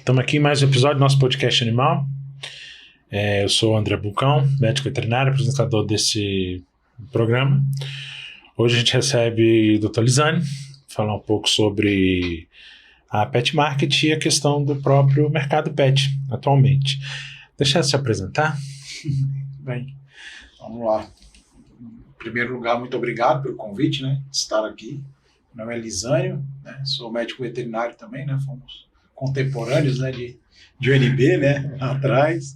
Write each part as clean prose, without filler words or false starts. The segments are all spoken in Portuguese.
Estamos aqui em mais um episódio do nosso podcast Animal. Eu sou o André Bulcão, médico veterinário, apresentador desse programa. Hoje a gente recebe o Dr. Lisane, falar um pouco sobre a pet market e a questão do próprio mercado pet atualmente. Deixa eu se apresentar. Bem, vamos lá. Em primeiro lugar, muito obrigado pelo convite, de estar aqui. Meu nome é Lisânio, sou médico veterinário também, fomos contemporâneos, de UNB, lá atrás.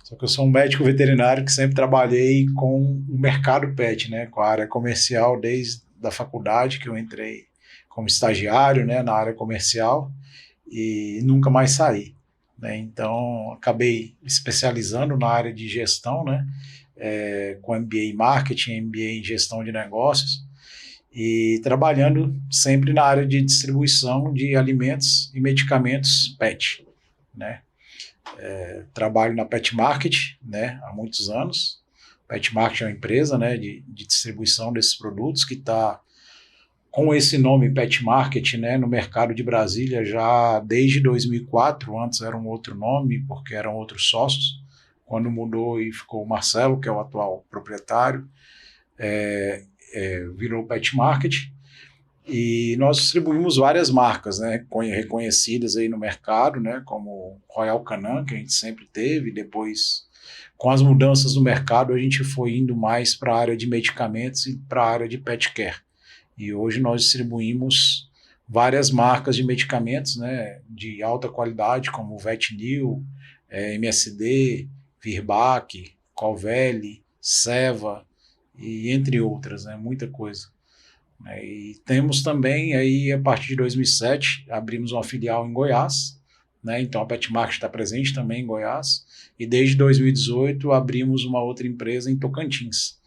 Só que eu sou um médico veterinário que sempre trabalhei com o mercado pet, com a área comercial desde a faculdade, que eu entrei como estagiário, na área comercial e nunca mais saí. Então, acabei especializando na área de gestão, com MBA em marketing, MBA em gestão de negócios, e trabalhando sempre na área de distribuição de alimentos e medicamentos pet. Trabalho na Pet Market há muitos anos. Pet Market é uma empresa de distribuição desses produtos que está com esse nome Pet Market no mercado de Brasília já desde 2004. Antes era um outro nome porque eram outros sócios. Quando mudou e ficou o Marcelo, que é o atual proprietário, virou Pet Market. E nós distribuímos várias marcas reconhecidas aí no mercado, como Royal Canin, que a gente sempre teve. Depois, com as mudanças no mercado, a gente foi indo mais para a área de medicamentos e para a área de pet care. E hoje nós distribuímos várias marcas de medicamentos de alta qualidade, como Vetnil, MSD, Virbac, Colvelli, Seva, e entre outras, muita coisa. E temos também, aí, a partir de 2007, abrimos uma filial em Goiás, então a Pet Market está presente também em Goiás, e desde 2018 abrimos uma outra empresa em Tocantins.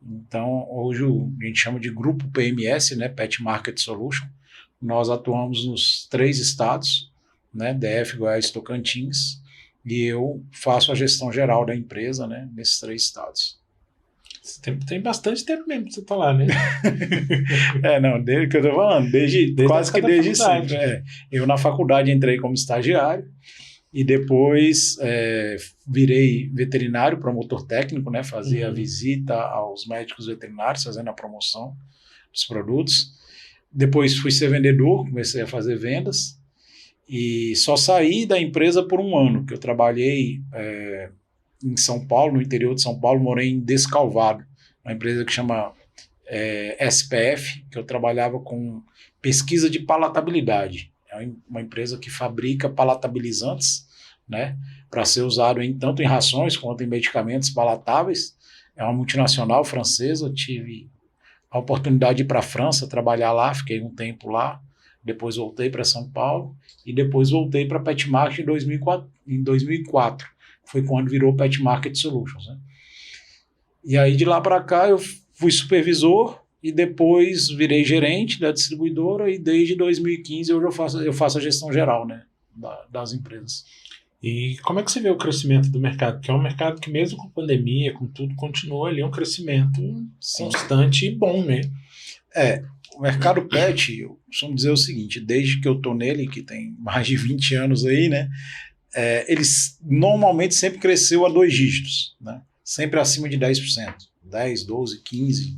Então, hoje a gente chama de Grupo PMS, Pet Market Solution. Nós atuamos nos 3 estados, DF, Goiás e Tocantins, e eu faço a gestão geral da empresa nesses 3 estados. Tem bastante tempo mesmo que você está lá, Desde que eu estou falando, quase que desde sempre. Eu na faculdade entrei como estagiário e depois virei veterinário, promotor técnico, fazia a visita aos médicos veterinários, fazendo a promoção dos produtos. Depois fui ser vendedor, comecei a fazer vendas e só saí da empresa por um ano, que eu trabalhei em São Paulo, no interior de São Paulo, morei em Descalvado, uma empresa que chama SPF, que eu trabalhava com pesquisa de palatabilidade. É uma empresa que fabrica palatabilizantes, para ser usado tanto em rações quanto em medicamentos palatáveis. É uma multinacional francesa. Tive a oportunidade de ir para a França trabalhar lá, fiquei um tempo lá, depois voltei para São Paulo e depois voltei para a Pet Market em 2004. Foi quando virou Pet Market Solutions. E aí de lá para cá eu fui supervisor e depois virei gerente da distribuidora e desde 2015 hoje eu faço a gestão geral das empresas. E como é que você vê o crescimento do mercado? Porque é um mercado que mesmo com pandemia, com tudo, continua ali um crescimento constante e bom, O mercado pet, eu costumo dizer o seguinte, desde que eu estou nele, que tem mais de 20 anos aí, eles normalmente sempre cresceu a 2 dígitos, sempre acima de 10%, 10, 12, 15,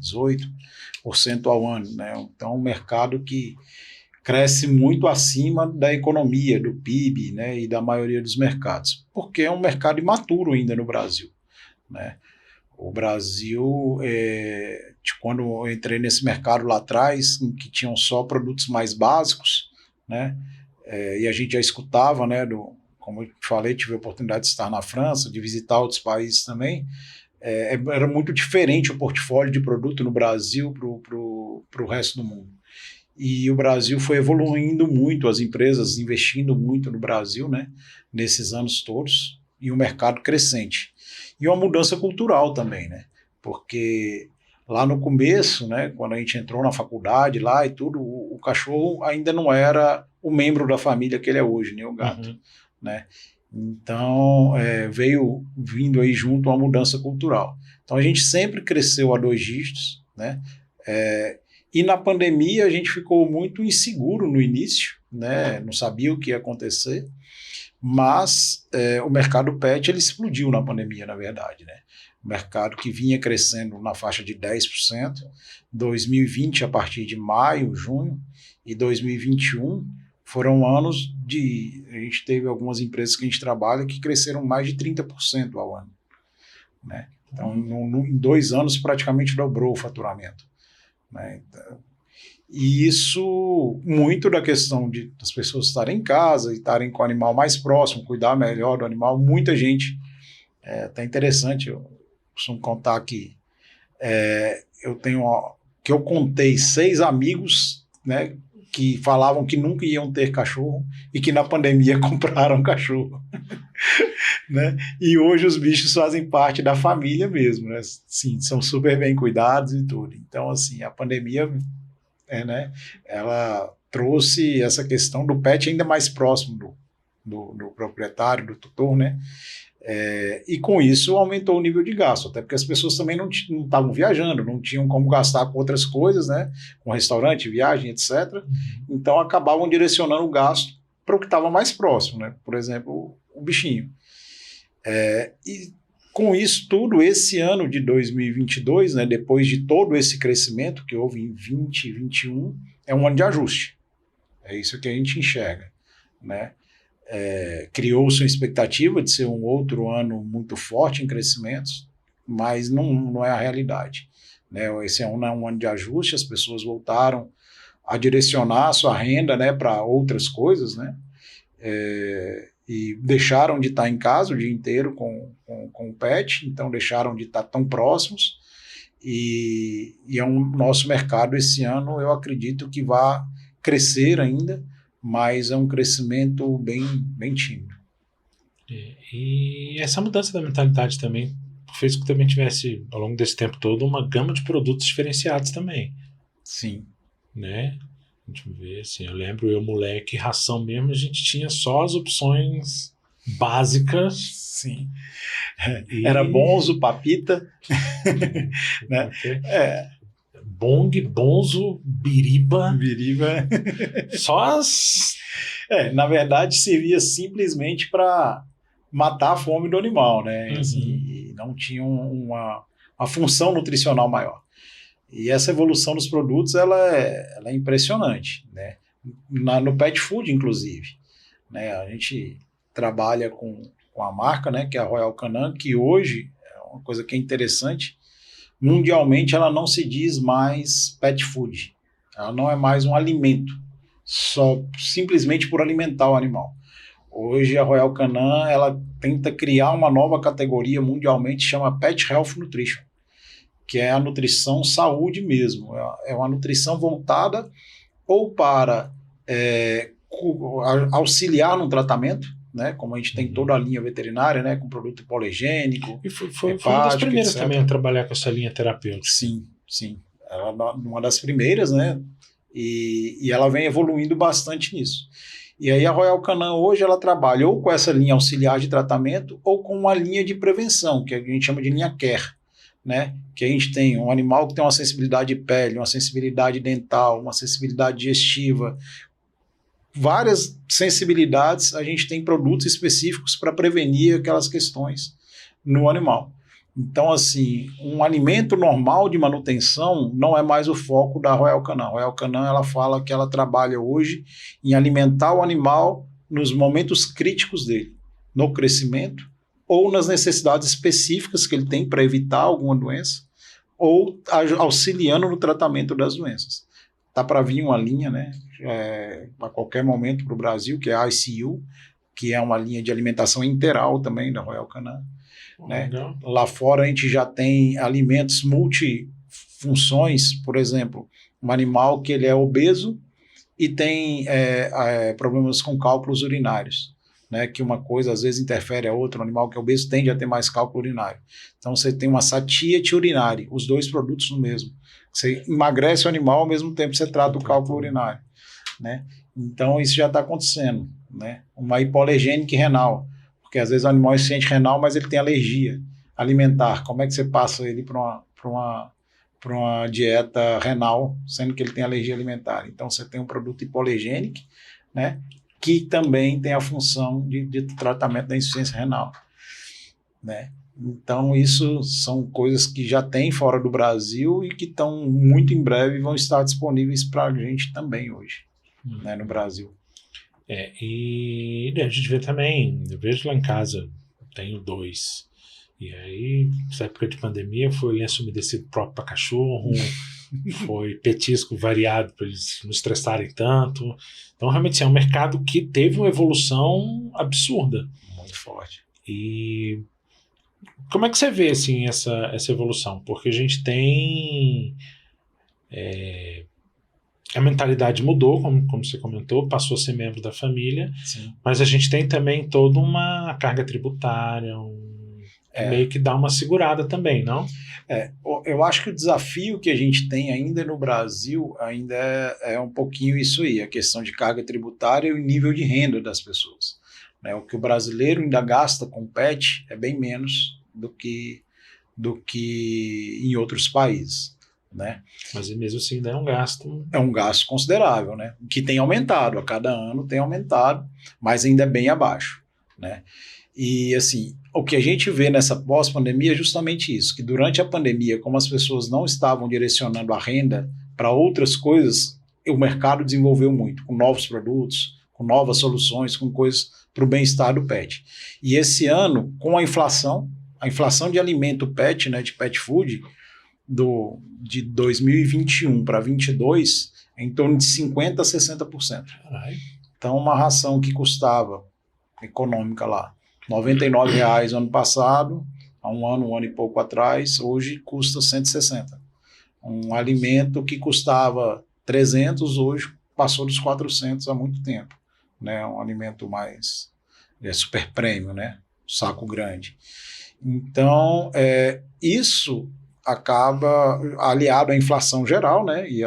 18% ao ano. Então, é um mercado que cresce muito acima da economia, do PIB e da maioria dos mercados, porque é um mercado imaturo ainda no Brasil. O Brasil, quando eu entrei nesse mercado lá atrás, em que tinham só produtos mais básicos, e a gente já escutava, como eu falei, tive a oportunidade de estar na França, de visitar outros países também, era muito diferente o portfólio de produto no Brasil para o resto do mundo. E o Brasil foi evoluindo muito, as empresas investindo muito no Brasil, nesses anos todos, e um mercado crescente. E uma mudança cultural também, porque lá no começo, quando a gente entrou na faculdade lá e tudo, o cachorro ainda não era o membro da família que ele é hoje, o gato. Então, veio vindo aí junto uma mudança cultural. Então, a gente sempre cresceu a 2 dígitos, E na pandemia a gente ficou muito inseguro no início, né? Não sabia o que ia acontecer, mas o mercado pet ele explodiu na pandemia, na verdade, né? O mercado que vinha crescendo na faixa de 10%, 2020 a partir de maio, junho, e 2021 foram anos a gente teve algumas empresas que a gente trabalha que cresceram mais de 30% ao ano, né? Então, em 2 anos praticamente dobrou o faturamento, né? Então, e isso, muito da questão das pessoas estarem em casa e estarem com o animal mais próximo, cuidar melhor do animal, muita gente, até interessante, eu costumo contar que eu contei 6 amigos, né, que falavam que nunca iam ter cachorro e que na pandemia compraram cachorro. Né? E hoje os bichos fazem parte da família mesmo, né? Sim, são super bem cuidados e tudo. Então, assim, a pandemia, né, ela trouxe essa questão do pet ainda mais próximo do proprietário, do tutor, né? E com isso aumentou o nível de gasto, até porque as pessoas também não estavam viajando, não tinham como gastar com outras coisas, né? Com restaurante, viagem, etc. Então acabavam direcionando o gasto para o que estava mais próximo, né? Por exemplo, o bichinho. E com isso tudo, esse ano de 2022, né, depois de todo esse crescimento que houve em 2020 e 2021, é um ano de ajuste. É isso que a gente enxerga, né? Criou-se uma expectativa de ser um outro ano muito forte em crescimentos, mas não é a realidade, né? Esse ano é um ano de ajuste, as pessoas voltaram a direcionar a sua renda, né, para outras coisas, né? E deixaram de estar em casa o dia inteiro com o pet, então deixaram de estar tão próximos, e nosso mercado esse ano eu acredito que vai crescer ainda, mas é um crescimento bem tímido. E essa mudança da mentalidade também fez com que também tivesse, ao longo desse tempo todo, uma gama de produtos diferenciados também. Sim. Né? Deixa eu ver, assim, eu lembro, moleque, ração mesmo, a gente tinha só as opções básicas. Sim. Era Bonzo, Papita. Né? Bong, Bonzo, Biriba. Só as... na verdade, servia simplesmente para matar a fome do animal, né? Assim, e não tinha uma função nutricional maior. E essa evolução dos produtos, ela é impressionante, né? No pet food, inclusive, né? A gente trabalha com a marca, né, que é a Royal Canin, que hoje, é uma coisa que é interessante, mundialmente ela não se diz mais pet food. Ela não é mais um alimento, só simplesmente por alimentar o animal. Hoje a Royal Canin, ela tenta criar uma nova categoria mundialmente, chama Pet Health Nutrition, que é a nutrição saúde mesmo. É uma nutrição voltada ou para auxiliar no tratamento, né, como a gente tem toda a linha veterinária, né, com produto hipoalergênico. E foi uma das primeiras, etc. Também a trabalhar com essa linha terapêutica. Sim. Ela é uma das primeiras, né, e ela vem evoluindo bastante nisso. E aí a Royal Canin hoje ela trabalha ou com essa linha auxiliar de tratamento ou com uma linha de prevenção, que a gente chama de linha Care, né? Que a gente tem um animal que tem uma sensibilidade de pele, uma sensibilidade dental, uma sensibilidade digestiva, várias sensibilidades, a gente tem produtos específicos para prevenir aquelas questões no animal. Então, assim, um alimento normal de manutenção não é mais o foco da Royal Canin. A Royal Canin, ela fala que ela trabalha hoje em alimentar o animal nos momentos críticos dele, no crescimento, ou nas necessidades específicas que ele tem para evitar alguma doença, ou auxiliando no tratamento das doenças. Está para vir uma linha, né, a qualquer momento para o Brasil, que é a ICU, que é uma linha de alimentação integral também da Royal Canin. Né? Lá fora a gente já tem alimentos multifunções, por exemplo, um animal que ele é obeso e tem problemas com cálculos urinários, né? Que uma coisa às vezes interfere a outra. Um animal que é obeso tende a ter mais cálculo urinário. Então você tem uma satiety urinária, os dois produtos no mesmo. Você emagrece o animal ao mesmo tempo que você trata o cálculo urinário, né? Então isso já está acontecendo, né? Uma hipoalergênica renal, porque às vezes o animal sente renal, mas ele tem alergia alimentar. Como é que você passa ele para uma dieta renal, sendo que ele tem alergia alimentar. Então, você tem um produto hipoalergênico, né, que também tem a função de tratamento da insuficiência renal, né? Então, isso são coisas que já tem fora do Brasil e que estão muito em breve vão estar disponíveis para a gente também hoje, né, no Brasil. E a gente vê também, eu vejo lá em casa, tenho 2. E aí, nessa época de pandemia, foi lenço umedecido próprio para cachorro, foi petisco variado para eles não estressarem tanto. Então, realmente, é um mercado que teve uma evolução absurda. Muito forte. E como é que você vê, assim, essa evolução? Porque a gente tem... a mentalidade mudou, como você comentou, passou a ser membro da família, Sim. mas a gente tem também toda uma carga tributária, meio que dá uma segurada também, não? Eu acho que o desafio que a gente tem ainda no Brasil ainda é um pouquinho isso aí, a questão de carga tributária e o nível de renda das pessoas, né? O que o brasileiro ainda gasta com pet é bem menos do que em outros países, né? Mas mesmo assim ainda é um gasto. É um gasto considerável, né? Que tem aumentado, a cada ano tem aumentado, mas ainda é bem abaixo, né? E assim, o que a gente vê nessa pós-pandemia é justamente isso, que durante a pandemia, como as pessoas não estavam direcionando a renda para outras coisas, o mercado desenvolveu muito, com novos produtos, com novas soluções, com coisas para o bem-estar do pet. E esse ano, com a inflação de alimento pet, né, de pet food, de 2021 para 2022, é em torno de 50% a 60%. Ai. Então, uma ração que custava, econômica lá, R$ 99,00 no ano passado, há um ano e pouco atrás, hoje custa 160. Um alimento que custava 300, hoje passou dos 400 há muito tempo, né? Um alimento mais super premium, né? Saco grande. Então, isso acaba aliado à inflação geral, né? E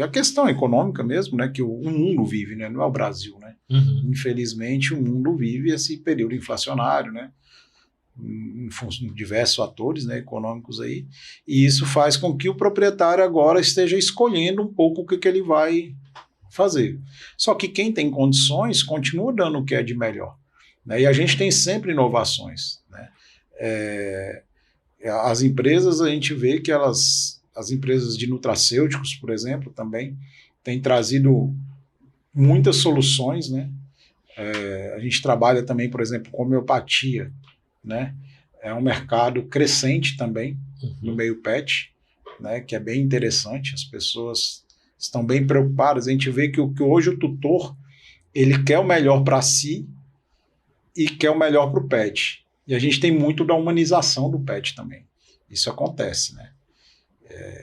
a questão econômica mesmo, né? Que o mundo vive, né? Não é o Brasil, né? Uhum. Infelizmente, o mundo vive esse período inflacionário, né? Em função de diversos fatores, né, econômicos aí, e isso faz com que o proprietário agora esteja escolhendo um pouco o que ele vai fazer. Só que quem tem condições continua dando o que é de melhor, né? E a gente tem sempre inovações, né? As empresas, a gente vê que as empresas de nutracêuticos, por exemplo, também têm trazido muitas soluções, né? A gente trabalha também, por exemplo, com homeopatia, né? É um mercado crescente também no meio pet, né? Que é bem interessante, as pessoas estão bem preocupadas. A gente vê que hoje o tutor, ele quer o melhor para si e quer o melhor para o pet. E a gente tem muito da humanização do pet também. Isso acontece, né?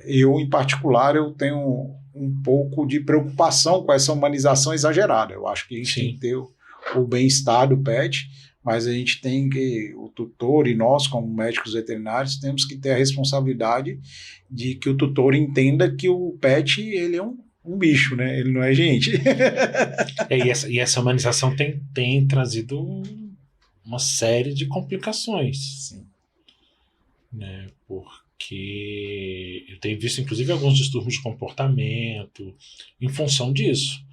Eu, em particular, eu tenho um pouco de preocupação com essa humanização exagerada. Eu acho que a gente tem que ter o bem-estar do pet, mas a gente tem que, o tutor e nós, como médicos veterinários, temos que ter a responsabilidade de que o tutor entenda que o pet, ele é um bicho, né? Ele não é gente. E essa humanização tem trazido uma série de complicações. Sim. Né? Porque eu tenho visto, inclusive, alguns distúrbios de comportamento em função disso,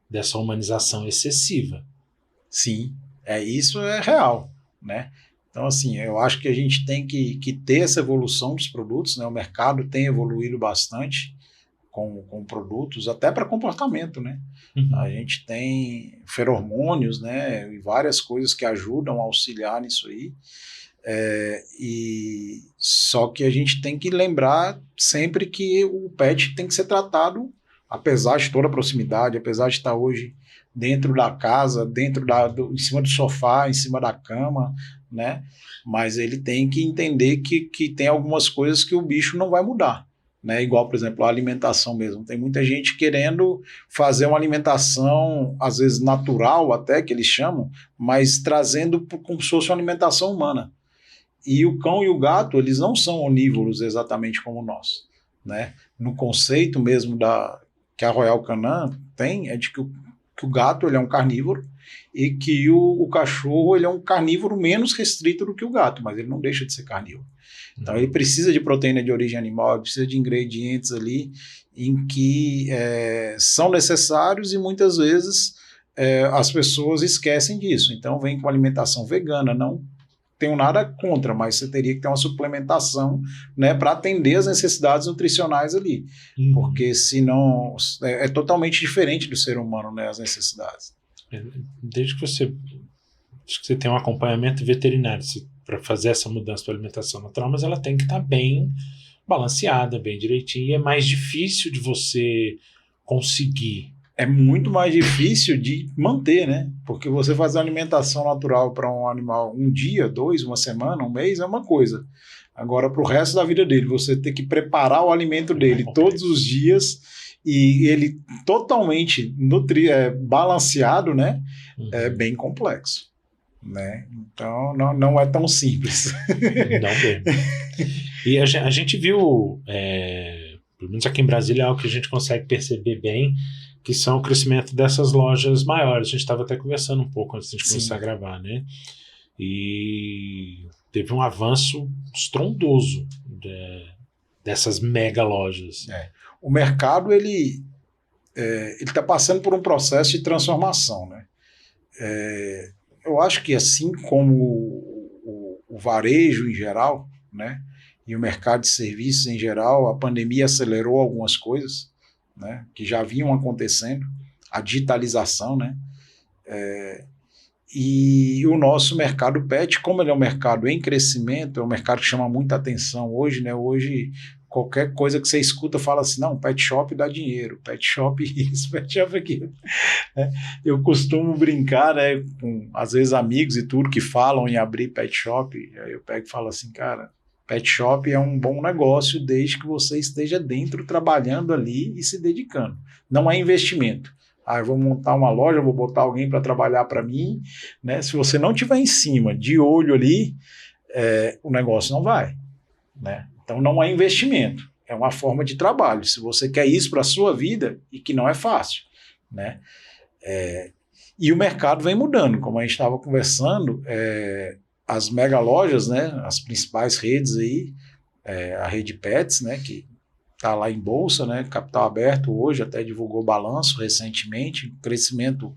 dessa humanização excessiva. Sim, isso é real, né? Então, assim, eu acho que a gente tem que ter essa evolução dos produtos, né? O mercado tem evoluído bastante com produtos, até para comportamento, né? Uhum. A gente tem feromônios, né? E várias coisas que ajudam a auxiliar nisso aí. E só que a gente tem que lembrar sempre que o pet tem que ser tratado, apesar de toda a proximidade, apesar de estar hoje dentro da casa, em cima do sofá, em cima da cama, né? Mas ele tem que entender que tem algumas coisas que o bicho não vai mudar, né? Igual, por exemplo, a alimentação mesmo. Tem muita gente querendo fazer uma alimentação, às vezes natural até, que eles chamam, mas trazendo como se fosse uma alimentação humana. E o cão e o gato, eles não são onívoros exatamente como nós, né? No conceito mesmo que a Royal Canin tem, é de que o gato, ele é um carnívoro e que o cachorro ele é um carnívoro menos restrito do que o gato, mas ele não deixa de ser carnívoro. Então ele precisa de proteína de origem animal, ele precisa de ingredientes ali em que são necessários e muitas vezes as pessoas esquecem disso. Então vem com alimentação vegana, não tenho nada contra, mas você teria que ter uma suplementação, né, para atender as necessidades nutricionais ali, porque senão é totalmente diferente do ser humano, né, as necessidades. Desde que você tem um acompanhamento veterinário para fazer essa mudança para alimentação natural, mas ela tem que estar bem balanceada, bem direitinho, e é mais difícil de você conseguir. É muito mais difícil de manter, né? Porque você fazer uma alimentação natural para um animal um dia, 2, uma semana, um mês, é uma coisa. Agora, para o resto da vida dele, você ter que preparar o alimento dele todos os dias e ele totalmente balanceado, né? É bem complexo. Né? Então, não é tão simples. Não mesmo. E a gente viu, pelo menos aqui em Brasília, é algo que a gente consegue perceber bem, que são o crescimento dessas lojas maiores. A gente estava até conversando um pouco antes de começar a gravar, né? E teve um avanço estrondoso dessas mega lojas. O mercado, ele está passando por um processo de transformação, né? Eu acho que assim como o varejo em geral, né, e o mercado de serviços em geral, a pandemia acelerou algumas coisas, né, que já vinham acontecendo, a digitalização, né, e o nosso mercado pet, como ele é um mercado em crescimento, é um mercado que chama muita atenção hoje, né, hoje qualquer coisa que você escuta fala assim, não, pet shop dá dinheiro, pet shop isso, pet shop aquilo. Eu costumo brincar, né, com às vezes amigos e tudo que falam em abrir pet shop, aí eu pego e falo assim, cara, pet shop é um bom negócio desde que você esteja dentro trabalhando ali e se dedicando. Não é investimento. Eu vou montar uma loja, vou botar alguém para trabalhar para mim, né? Se você não tiver em cima, de olho ali, o negócio não vai, né? Então não é investimento, é uma forma de trabalho. Se você quer isso para a sua vida, e que não é fácil, né? E o mercado vem mudando, como a gente estava conversando, as mega lojas, né, as principais redes aí, a rede Pets, né, que está lá em bolsa, né, capital aberto hoje, até divulgou balanço recentemente, um crescimento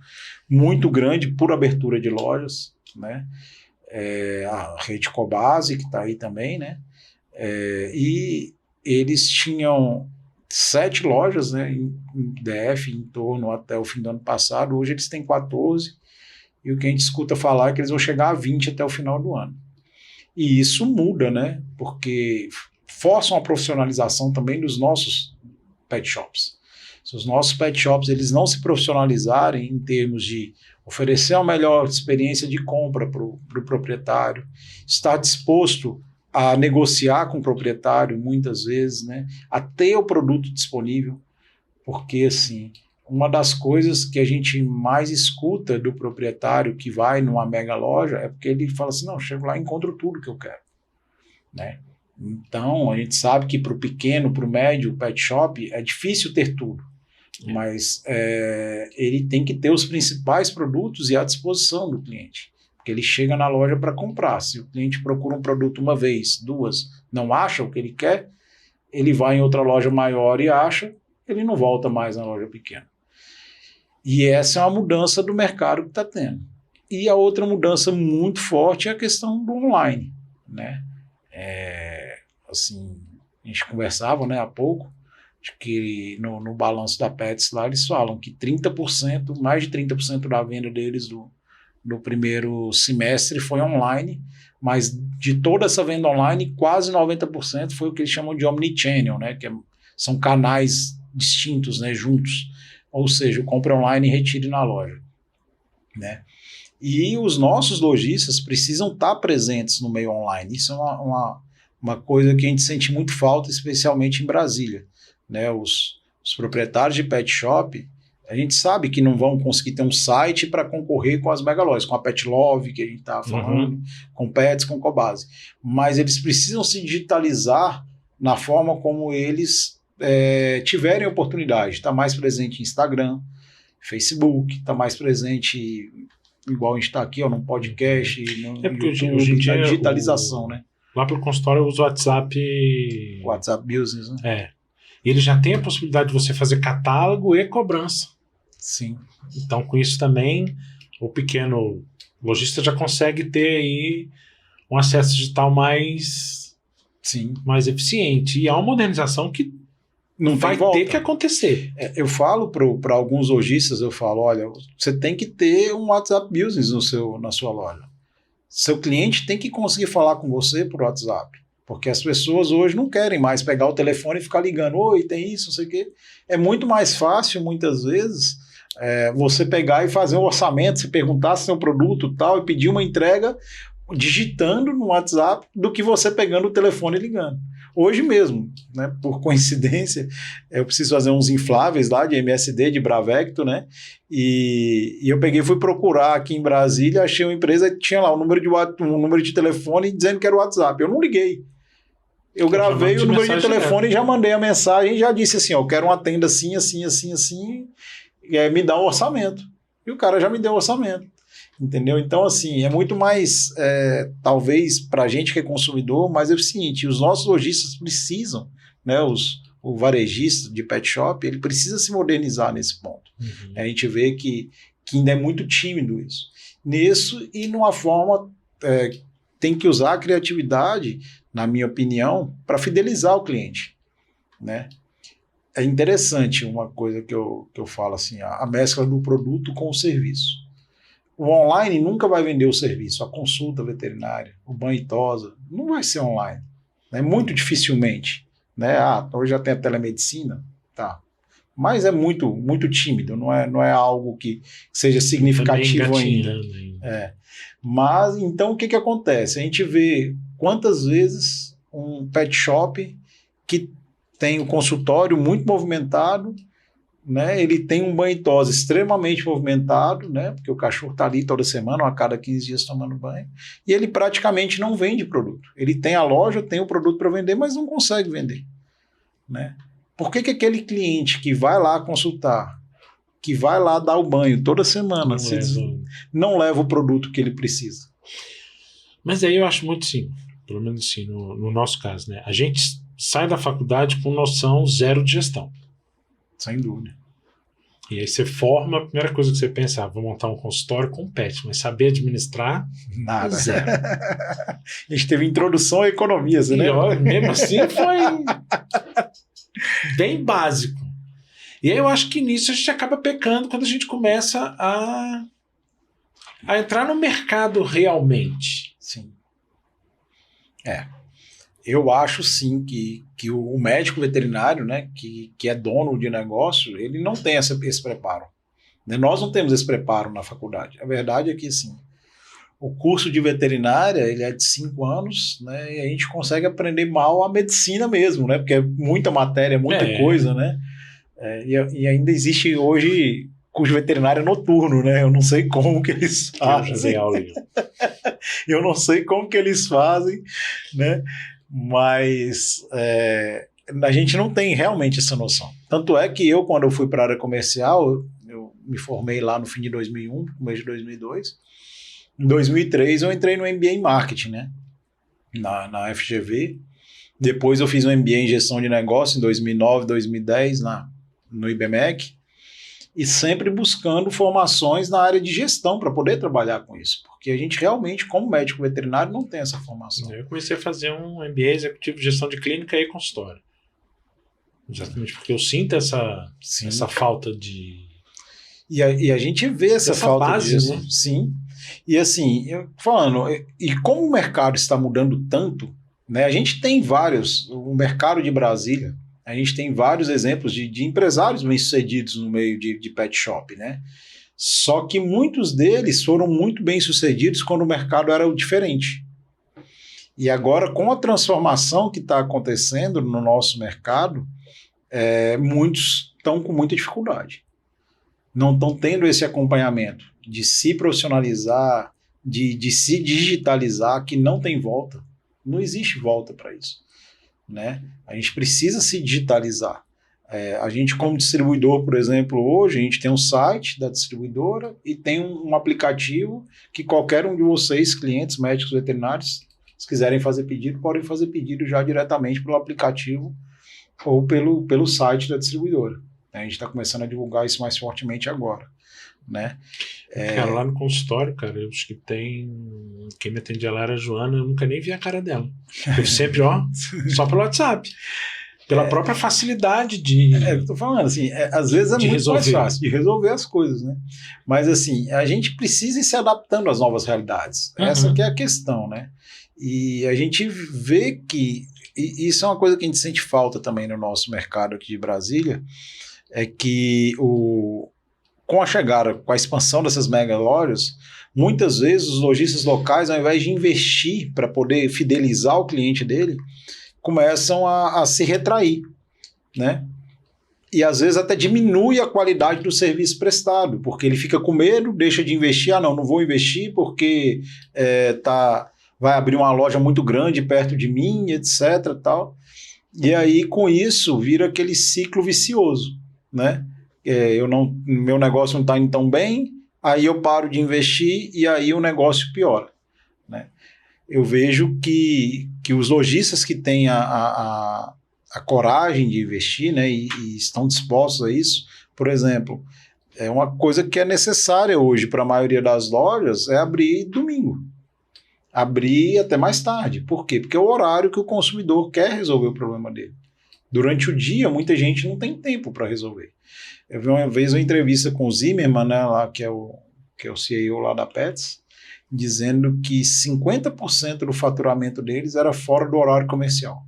muito grande por abertura de lojas, né, a rede Cobasi, que está aí também, né, e eles tinham 7 lojas, né, em DF, em torno até o fim do ano passado, hoje eles têm 14, e o que a gente escuta falar é que eles vão chegar a 20 até o final do ano. E isso muda, né? Porque forçam a profissionalização também dos nossos pet shops. Se os nossos pet shops eles não se profissionalizarem em termos de oferecer a melhor experiência de compra para o proprietário, estar disposto a negociar com o proprietário muitas vezes, né? A ter o produto disponível, porque assim... Uma das coisas que a gente mais escuta do proprietário que vai numa mega loja é porque ele fala assim, não, chego lá e encontro tudo que eu quero, né? Então, a gente sabe que para o pequeno, para o médio pet shop, é difícil ter tudo, mas ele tem que ter os principais produtos e à disposição do cliente, porque ele chega na loja para comprar. Se o cliente procura um produto uma vez, 2, não acha o que ele quer, ele vai em outra loja maior e acha, ele não volta mais na loja pequena. E essa é uma mudança do mercado que está tendo. E a outra mudança muito forte é a questão do online, né? Assim, a gente conversava, né, há pouco, de que no balanço da Pets lá eles falam que 30%, mais de 30% da venda deles do primeiro semestre foi online, mas de toda essa venda online, quase 90% foi o que eles chamam de omnichannel, né, que são canais distintos, né, juntos. Ou seja, compra online e retire na loja, né? E os nossos lojistas precisam estar presentes no meio online. Isso é uma coisa que a gente sente muito falta, especialmente em Brasília, né? Os proprietários de pet shop, a gente sabe que não vão conseguir ter um site para concorrer com as mega lojas, com a Pet Love, que a gente estava falando, com Pets, com Cobasi. Mas eles precisam se digitalizar na forma como eles tiverem oportunidade, está mais presente em Instagram, Facebook, está mais presente igual a gente está aqui, ó, num podcast, no porque YouTube, hoje em dia na digitalização, né? Lá para o consultório eu uso o WhatsApp. WhatsApp Business, né? E ele já tem a possibilidade de você fazer catálogo e cobrança. Sim. Então, com isso também, o pequeno lojista já consegue ter aí um acesso digital mais eficiente. E é uma modernização que não vai ter que acontecer. Eu falo para alguns lojistas, olha, você tem que ter um WhatsApp Business na sua loja. Seu cliente tem que conseguir falar com você por WhatsApp. Porque as pessoas hoje não querem mais pegar o telefone e ficar ligando, oi, tem isso, não sei o quê. É muito mais fácil, muitas vezes, você pegar e fazer um orçamento, se perguntar se tem um produto tal, e pedir uma entrega digitando no WhatsApp, do que você pegando o telefone e ligando. Hoje mesmo, né, por coincidência, eu preciso fazer uns infláveis lá de MSD, de Bravecto, né? E eu peguei e fui procurar aqui em Brasília, achei uma empresa que tinha lá um número de telefone dizendo que era o WhatsApp. Eu não liguei. Eu gravei o número de telefone e já mandei a mensagem e já disse assim, ó, eu quero uma tenda assim, assim, assim, assim, e me dá um orçamento. E o cara já me deu o orçamento. Entendeu? Então, assim, é muito mais, talvez, para a gente que é consumidor, mais eficiente. Os nossos lojistas precisam, né, o varejista de pet shop, ele precisa se modernizar nesse ponto. Uhum. A gente vê que ainda é muito tímido isso. Nisso, e numa forma, tem que usar a criatividade, na minha opinião, para fidelizar o cliente, né? É interessante uma coisa que eu falo assim, a mescla do produto com o serviço. O online nunca vai vender o serviço, a consulta veterinária, o banho e tosa, não vai ser online, né? Muito dificilmente, né? Hoje já tem a telemedicina, tá? Mas é muito, muito tímido, não é algo que seja significativo ainda. Mas, então, o que acontece? A gente vê quantas vezes um pet shop que tem o consultório muito movimentado, né, ele tem um banho e tosa extremamente movimentado, né, porque o cachorro está ali toda semana, ou a cada 15 dias tomando banho, e ele praticamente não vende produto. Ele tem a loja, tem o produto para vender, mas não consegue vender, né? Por que aquele cliente que vai lá consultar, que vai lá dar o banho toda semana, não leva o produto que ele precisa? Mas aí eu acho muito sim, pelo menos assim, no nosso caso, né? A gente sai da faculdade com noção zero de gestão. Sem dúvida. E aí você forma, a primeira coisa que você pensa, vou montar um consultório com pet, mas saber administrar, nada. Zero. A gente teve introdução à economia, né? Mesmo assim foi bem básico. E aí eu acho que nisso a gente acaba pecando quando a gente começa a entrar no mercado realmente. Sim. Eu acho sim que o médico veterinário, né, que é dono de negócio, ele não tem esse preparo. Né? Nós não temos esse preparo na faculdade. A verdade é que, sim, o curso de veterinária ele é de 5 anos, né, e a gente consegue aprender mal a medicina mesmo, né, porque é muita matéria, muita coisa, né? E ainda existe hoje curso de veterinária noturno, né? Eu não sei como que eles fazem. Eu não sei como que eles fazem, né? Mas a gente não tem realmente essa noção. Tanto é que eu, quando eu fui para a área comercial, eu me formei lá no fim de 2001, começo de 2002. Em 2003 eu entrei no MBA em Marketing, né? Na FGV. Depois eu fiz um MBA em Gestão de Negócio em 2009, 2010 no IBMEC. E sempre buscando formações na área de gestão para poder trabalhar com isso. Porque a gente realmente, como médico veterinário, não tem essa formação. Eu comecei a fazer um MBA executivo de gestão de clínica e consultório. Exatamente porque eu sinto essa falta de... E a gente vê essa falta base, disso. Né? Sim. E assim, e como o mercado está mudando tanto, né, a gente tem o mercado de Brasília, a gente tem vários exemplos de empresários bem-sucedidos no meio de pet shop, né? Só que muitos deles foram muito bem-sucedidos quando o mercado era diferente. E agora, com a transformação que está acontecendo no nosso mercado, muitos estão com muita dificuldade. Não estão tendo esse acompanhamento de se profissionalizar, de se digitalizar, que não tem volta. Não existe volta para isso. Né? A gente precisa se digitalizar. A gente, como distribuidor, por exemplo, hoje, a gente tem um site da distribuidora e tem um aplicativo que qualquer um de vocês, clientes, médicos, veterinários, se quiserem fazer pedido, podem fazer pedido já diretamente pelo aplicativo ou pelo site da distribuidora. A gente está começando a divulgar isso mais fortemente agora, né? Cara, lá no consultório, cara, eu acho que quem me atendia lá era a Joana, eu nunca nem vi a cara dela. Eu sempre, só pelo WhatsApp. Pela própria facilidade de... eu tô falando, assim, às vezes é muito mais fácil de resolver as coisas, né? Mas, assim, a gente precisa ir se adaptando às novas realidades. Essa que é a questão, né? E a gente vê que... E isso é uma coisa que a gente sente falta também no nosso mercado aqui de Brasília, é que com a chegada, com a expansão dessas mega lojas, muitas vezes os lojistas locais, ao invés de investir para poder fidelizar o cliente dele, começam a se retrair, né? E às vezes até diminui a qualidade do serviço prestado, porque ele fica com medo, deixa de investir, não vou investir porque vai abrir uma loja muito grande perto de mim, etc. Tal. E aí com isso vira aquele ciclo vicioso, né? Meu negócio não está indo tão bem, aí eu paro de investir e aí o negócio piora, né? Eu vejo que os lojistas que têm a coragem de investir, né, e estão dispostos a isso, por exemplo, uma coisa que é necessária hoje para a maioria das lojas é abrir domingo. Abrir até mais tarde. Por quê? Porque é o horário que o consumidor quer resolver o problema dele. Durante o dia, muita gente não tem tempo para resolver. Eu vi uma vez uma entrevista com o Zimmermann, né, lá, que é o CEO lá da Pets, dizendo que 50% do faturamento deles era fora do horário comercial.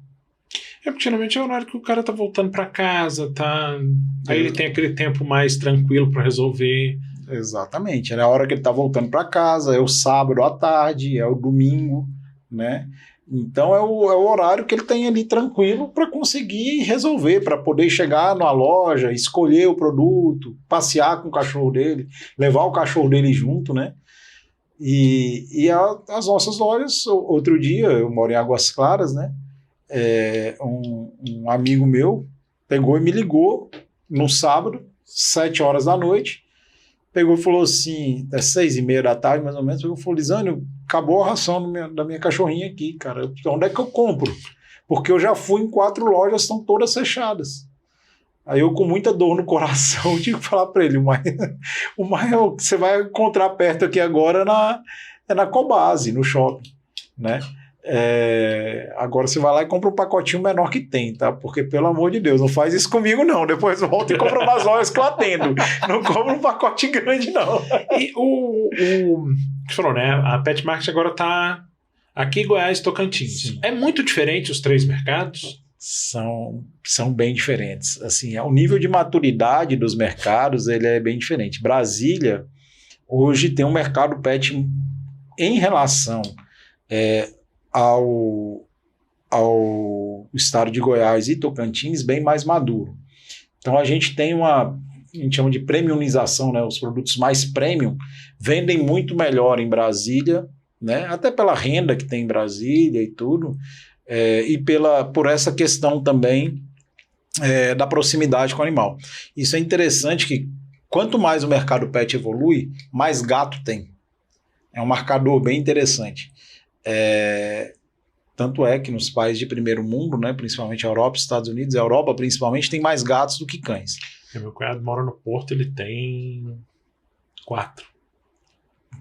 Porque geralmente é o horário que o cara tá voltando para casa, aí ele tem aquele tempo mais tranquilo para resolver. Exatamente, é a hora que ele tá voltando para casa, é o sábado à tarde, é o domingo, né? Então é o horário que ele tem ali tranquilo para conseguir resolver, para poder chegar na loja, escolher o produto, passear com o cachorro dele, levar o cachorro dele junto, né? E as nossas lojas, outro dia, eu moro em Águas Claras, né? Um amigo meu pegou e me ligou no sábado, 7 horas da noite, pegou e falou assim, às 6h30 da tarde, mais ou menos, pegou e falou, Lisânio, acabou a ração da minha cachorrinha aqui, cara, onde é que eu compro? Porque eu já fui em 4 lojas, estão todas fechadas. Aí eu, com muita dor no coração, tive que falar para ele, o maior que você vai encontrar perto aqui agora é na Cobase, no shopping, né? Agora você vai lá e compra um pacotinho menor que tem, tá? Porque, pelo amor de Deus, não faz isso comigo não, depois volta e compra nas lojas que eu atendo, não compra um pacote grande não. E você falou, né? A Pet Market agora tá aqui em Goiás, Tocantins. Sim. É muito diferente os 3 mercados? São bem diferentes. Assim, o nível de maturidade dos mercados ele é bem diferente. Brasília, hoje, tem um mercado pet em relação ao estado de Goiás e Tocantins bem mais maduro. Então, a gente tem a gente chama de premiumização, né? Os produtos mais premium vendem muito melhor em Brasília, né? Até pela renda que tem em Brasília e tudo, e por essa questão também da proximidade com o animal. Isso é interessante que quanto mais o mercado pet evolui, mais gato tem. É um marcador bem interessante. Tanto é que nos países de primeiro mundo, né, principalmente a Europa, Estados Unidos, a Europa principalmente, tem mais gatos do que cães. Meu cunhado mora no Porto, ele tem 4.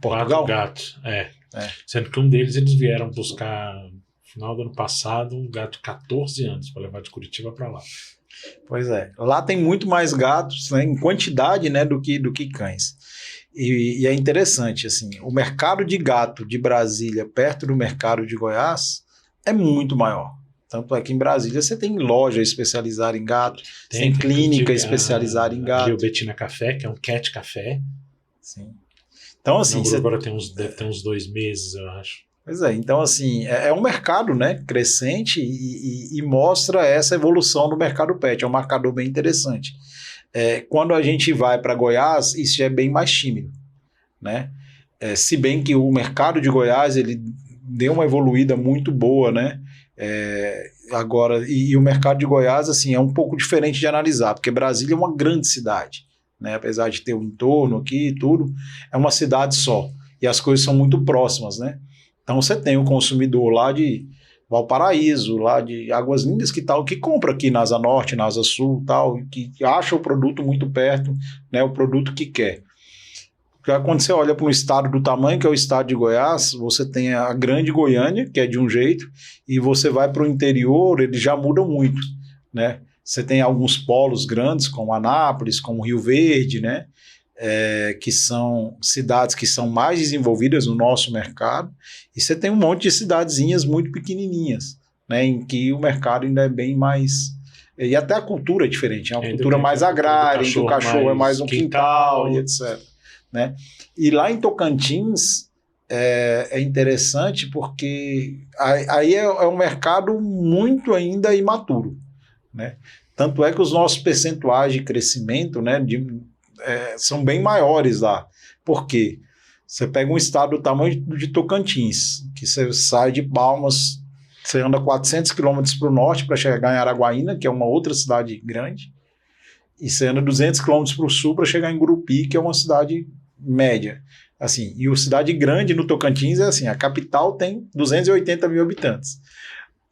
Portugal? 4 gatos, Sendo que um deles eles vieram buscar no final do ano passado um gato de 14 anos para levar de Curitiba para lá. Pois é. Lá tem muito mais gatos, né, em quantidade, né, do que cães. E é interessante, assim, o mercado de gato de Brasília perto do mercado de Goiás é muito maior. Tanto é que em Brasília você tem loja especializada em gato, tem clínica especializada em gato. Tem o Betina Café, que é um cat café. Sim. Então, assim... Agora deve ter uns 2 meses, eu acho. Pois é, então assim, é um mercado, né, crescente e mostra essa evolução do mercado pet, é um marcador bem interessante. Quando a gente vai para Goiás, isso é bem mais tímido, né? Se bem que o mercado de Goiás, ele deu uma evoluída muito boa, né? Agora, e o mercado de Goiás, assim, é um pouco diferente de analisar, porque Brasília é uma grande cidade, né? Apesar de ter um entorno aqui e tudo, é uma cidade só, e as coisas são muito próximas, né? Então você tem o consumidor lá de Valparaíso, lá de Águas Lindas, que compra aqui na Asa Norte, na Asa Sul, tal, que acha o produto muito perto, né? O produto que quer. Porque quando você olha para um estado do tamanho que é o estado de Goiás, você tem a grande Goiânia, que é de um jeito, e você vai para o interior, eles já mudam muito, né? Você tem alguns polos grandes, como Anápolis, como Rio Verde, né? Que são cidades que são mais desenvolvidas no nosso mercado, e você tem um monte de cidadezinhas muito pequenininhas, né? Em que o mercado ainda é bem mais... E até a cultura é diferente, é uma cultura mais agrária, em que o cachorro é mais um quintal e etc. Né? E lá em Tocantins é interessante porque aí é um mercado muito ainda imaturo, né? Tanto é que os nossos percentuais de crescimento, né, são bem maiores lá. Por quê? Você pega um estado do tamanho de Tocantins, que você sai de Palmas, você anda 400 quilômetros para o norte para chegar em Araguaína, que é uma outra cidade grande, e você anda 200 quilômetros para o sul para chegar em Gurupi, que é uma cidade média. Assim, e a cidade grande no Tocantins é assim, a capital tem 280 mil habitantes.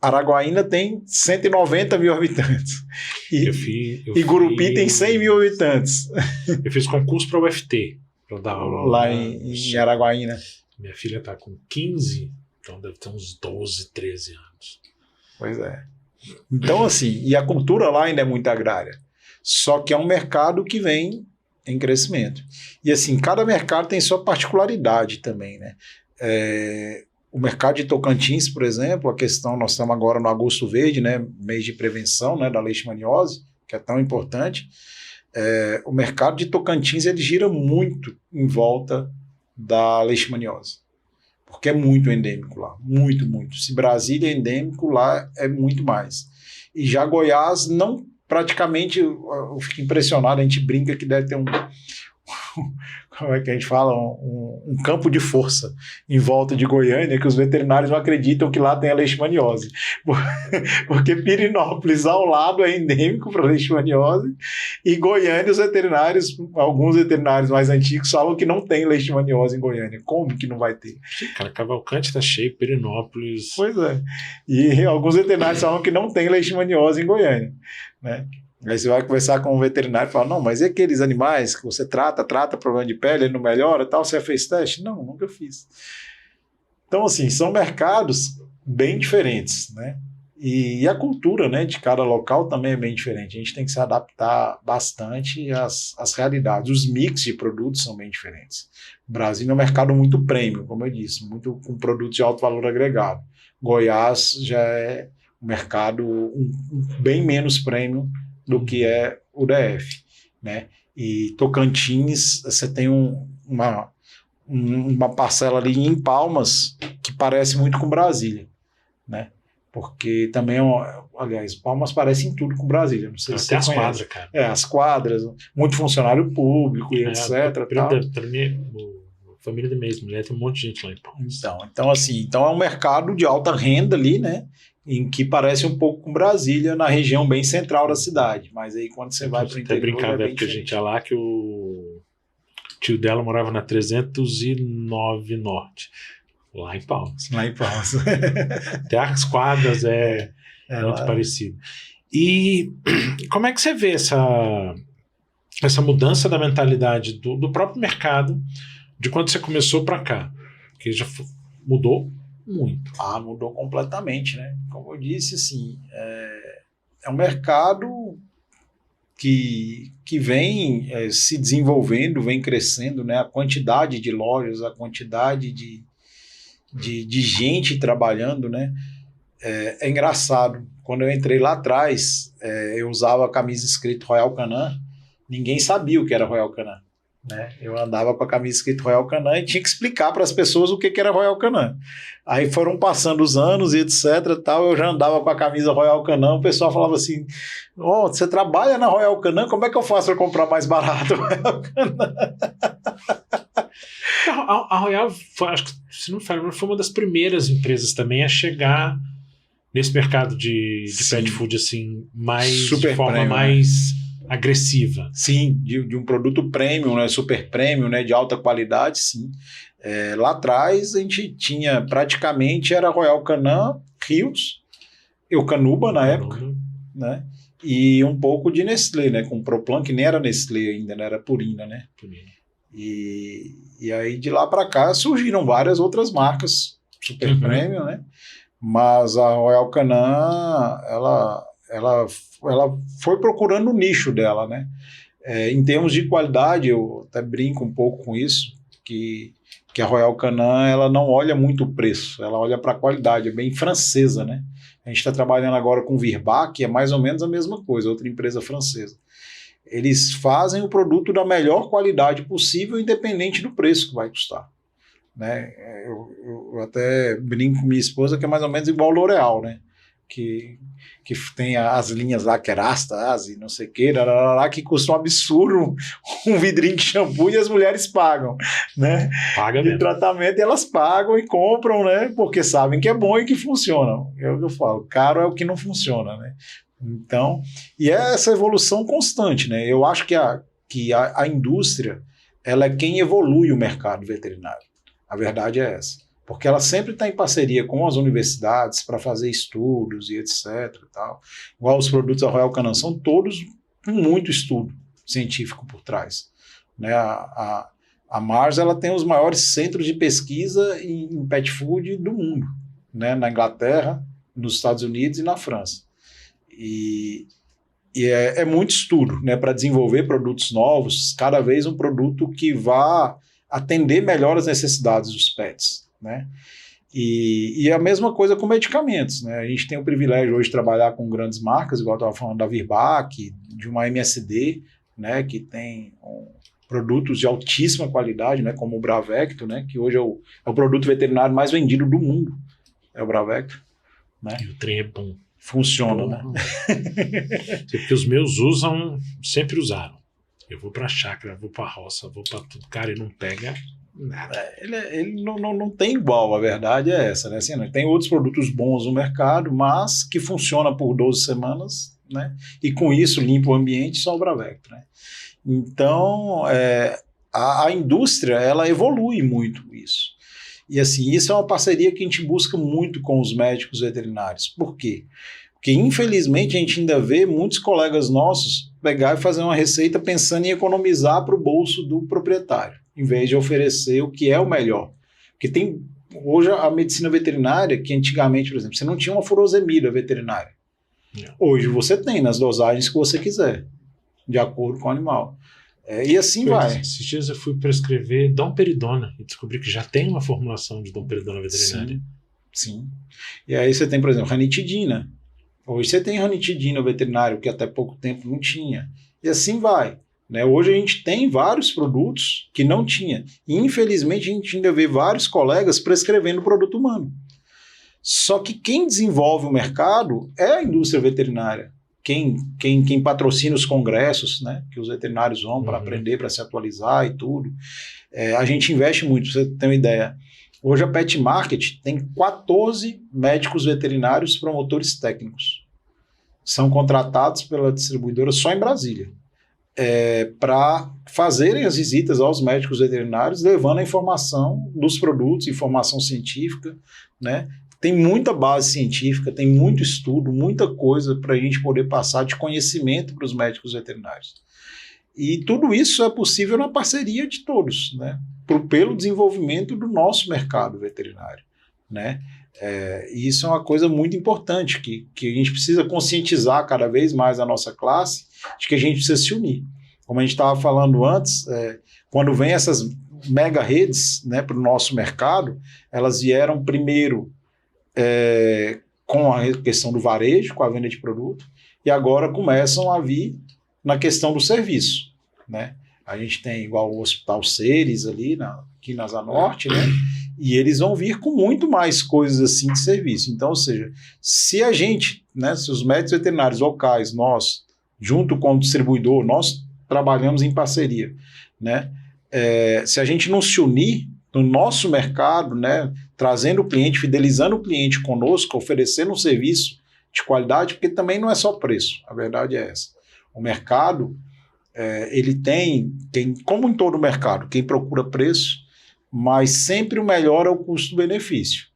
Araguaína tem 190 mil habitantes. E Gurupi tem 100 mil habitantes. Eu fiz concurso para o UFT, para dar aula lá em Araguaína. Minha filha está com 15, então deve ter uns 12, 13 anos. Pois é. Então, assim, e a cultura lá ainda é muito agrária. Só que é um mercado que vem em crescimento. E, assim, cada mercado tem sua particularidade também, né? O mercado de Tocantins, por exemplo, a questão, nós estamos agora no Agosto Verde, né, mês de prevenção, né, da leishmaniose, que é tão importante. O mercado de Tocantins ele gira muito em volta da leishmaniose, porque é muito endêmico lá, muito, muito. Se Brasília é endêmico, lá é muito mais. E já Goiás, não praticamente, eu fico impressionado, a gente brinca que deve ter como é que a gente fala, um campo de força em volta de Goiânia, que os veterinários não acreditam que lá tem a leishmaniose. Porque Pirenópolis ao lado é endêmico para leishmaniose, e Goiânia, os veterinários, alguns veterinários mais antigos falam que não tem leishmaniose em Goiânia. Como que não vai ter? Sim, cara, Cavalcante tá cheio, Pirenópolis... Pois é. E alguns veterinários falam que não tem leishmaniose em Goiânia, né? Aí você vai conversar com um veterinário e fala, não, mas e aqueles animais que você trata problema de pele, ele não melhora e tal, você fez teste? Não, nunca fiz. Então, assim, são mercados bem diferentes, né? E a cultura, né, de cada local também é bem diferente. A gente tem que se adaptar bastante às realidades. Os mix de produtos são bem diferentes. O Brasil é um mercado muito premium, como eu disse, muito com produtos de alto valor agregado. Goiás já é um mercado bem menos premium do que é o DF, né? E Tocantins, você tem uma parcela ali em Palmas que parece muito com Brasília, né? Porque também, aliás, Palmas parece em tudo com Brasília, não sei se você as conhece. Quadras, cara. As quadras, muito funcionário público e etc. Para mim, a família da minha ex-mulher tem um monte de gente lá em Palmas. Então, assim, é um mercado de alta renda ali, né? Em que parece um pouco com Brasília, na região bem central da cidade. Mas aí quando você vai para o interior... Até brincava, porque a gente ia lá que o tio dela morava na 309 Norte, lá em Palmas. Lá em Palmas. Até as quadras é muito parecido. E como é que você vê essa mudança da mentalidade do próprio mercado de quando você começou para cá? Que já mudou muito. Mudou completamente, né? Como eu disse, assim, é um mercado que vem se desenvolvendo, vem crescendo, né? A quantidade de lojas, a quantidade de gente trabalhando, né? É engraçado. Quando eu entrei lá atrás, eu usava a camisa escrito Royal Canin, ninguém sabia o que era Royal Canin. Né? Eu andava com a camisa escrito Royal Canin e tinha que explicar para as pessoas o que era Royal Canin. Aí foram passando os anos e etc. Tal, eu já andava com a camisa Royal Canin, o pessoal falava assim, você trabalha na Royal Canin, como é que eu faço para comprar mais barato Royal Canin? A Royal, acho que, se não me falha, foi uma das primeiras empresas também a chegar nesse mercado de pet food, assim, Super de forma premium, mais agressiva. Sim, de um produto premium, né, super premium, né, de alta qualidade, sim. Lá atrás a gente tinha praticamente era Royal Canin, Rios, Eukanuba na época, né, e um pouco de Nestlé, né, com Proplan, que nem era Nestlé ainda, né, era Purina, né. E aí de lá para cá surgiram várias outras marcas super premium, né, mas a Royal Canin, ela foi procurando o nicho dela, né. Em termos de qualidade, eu até brinco um pouco com isso, que a Royal Canin ela não olha muito o preço, ela olha para a qualidade, é bem francesa, né? A gente está trabalhando agora com Virbac, que é mais ou menos a mesma coisa, outra empresa francesa. Eles fazem o produto da melhor qualidade possível, independente do preço que vai custar. Né? Eu até brinco com minha esposa que é mais ou menos igual ao L'Oréal, né? Que tem as linhas lá, Kerastase, não sei o que, que custa um absurdo um vidrinho de shampoo e as mulheres pagam, né? Paga de tratamento, e elas pagam e compram, né? Porque sabem que é bom e que funciona. É o que eu falo, caro é o que não funciona, né? Então, e é essa evolução constante, né? Eu acho que a indústria, ela é quem evolui o mercado veterinário. A verdade é essa. Porque ela sempre está em parceria com as universidades para fazer estudos e etc. E tal. Igual os produtos da Royal Canin são todos com muito estudo científico por trás. Né? A Mars ela tem os maiores centros de pesquisa em pet food do mundo, né? Na Inglaterra, nos Estados Unidos e na França. E é muito estudo, né? Para desenvolver produtos novos, cada vez um produto que vá atender melhor as necessidades dos pets. Né? E a mesma coisa com medicamentos, né? A gente tem o privilégio hoje de trabalhar com grandes marcas, igual eu estava falando da Virbac, de uma MSD, né? Que tem produtos de altíssima qualidade, né? Como o Bravecto, né? Que hoje é o produto veterinário mais vendido do mundo, é o Bravecto. Né? E o trem é bom. Funciona, né? Porque os meus sempre usaram. Eu vou para a chácara, vou para a roça, vou para tudo, cara, e não pega nada. Ele não tem igual, a verdade é essa, né? Assim, tem outros produtos bons no mercado, mas que funcionam por 12 semanas, né? E com isso limpa o ambiente, só o Bravecto, né? Então, a indústria, ela evolui muito isso. E assim, isso é uma parceria que a gente busca muito com os médicos veterinários. Por quê? Porque, infelizmente, a gente ainda vê muitos colegas nossos pegar e fazer uma receita pensando em economizar para o bolso do proprietário, em vez de oferecer o que é o melhor. Porque tem hoje a medicina veterinária, que antigamente, por exemplo, você não tinha uma furosemida veterinária. Hoje você tem nas dosagens que você quiser, de acordo com o animal. E assim vai. Esses dias eu fui prescrever domperidona e descobri que já tem uma formulação de domperidona veterinária. Sim. E aí você tem, por exemplo, ranitidina. Hoje você tem ranitidina veterinária, que até pouco tempo não tinha. E assim vai. Né? Hoje a gente tem vários produtos que não tinha. E, infelizmente, a gente ainda vê vários colegas prescrevendo produto humano. Só que quem desenvolve o mercado é a indústria veterinária. Quem patrocina os congressos, né? Que os veterinários vão para aprender, para se atualizar e tudo. A gente investe muito, para você ter uma ideia. Hoje a Pet Market tem 14 médicos veterinários promotores técnicos. São contratados pela distribuidora só em Brasília. Para fazerem as visitas aos médicos veterinários, levando a informação dos produtos, informação científica, né? Tem muita base científica, tem muito estudo, muita coisa para a gente poder passar de conhecimento para os médicos veterinários. E tudo isso é possível na parceria de todos, né? Pelo desenvolvimento do nosso mercado veterinário, né? E isso é uma coisa muito importante, que a gente precisa conscientizar cada vez mais a nossa classe de que a gente precisa se unir. Como a gente estava falando antes, quando vem essas mega redes, né, para o nosso mercado, elas vieram primeiro com a questão do varejo, com a venda de produto, e agora começam a vir na questão do serviço, né? A gente tem igual o Hospital Ceres ali, aqui na Asa Norte, né? E eles vão vir com muito mais coisas assim de serviço. Então, ou seja, se a gente, né, se os médicos veterinários locais, nós, junto com o distribuidor, nós trabalhamos em parceria, né? Se a gente não se unir no nosso mercado, né, trazendo o cliente, fidelizando o cliente conosco, oferecendo um serviço de qualidade, porque também não é só preço, a verdade é essa. O mercado, ele tem, como em todo mercado, quem procura preço, mas sempre o melhor é o custo-benefício,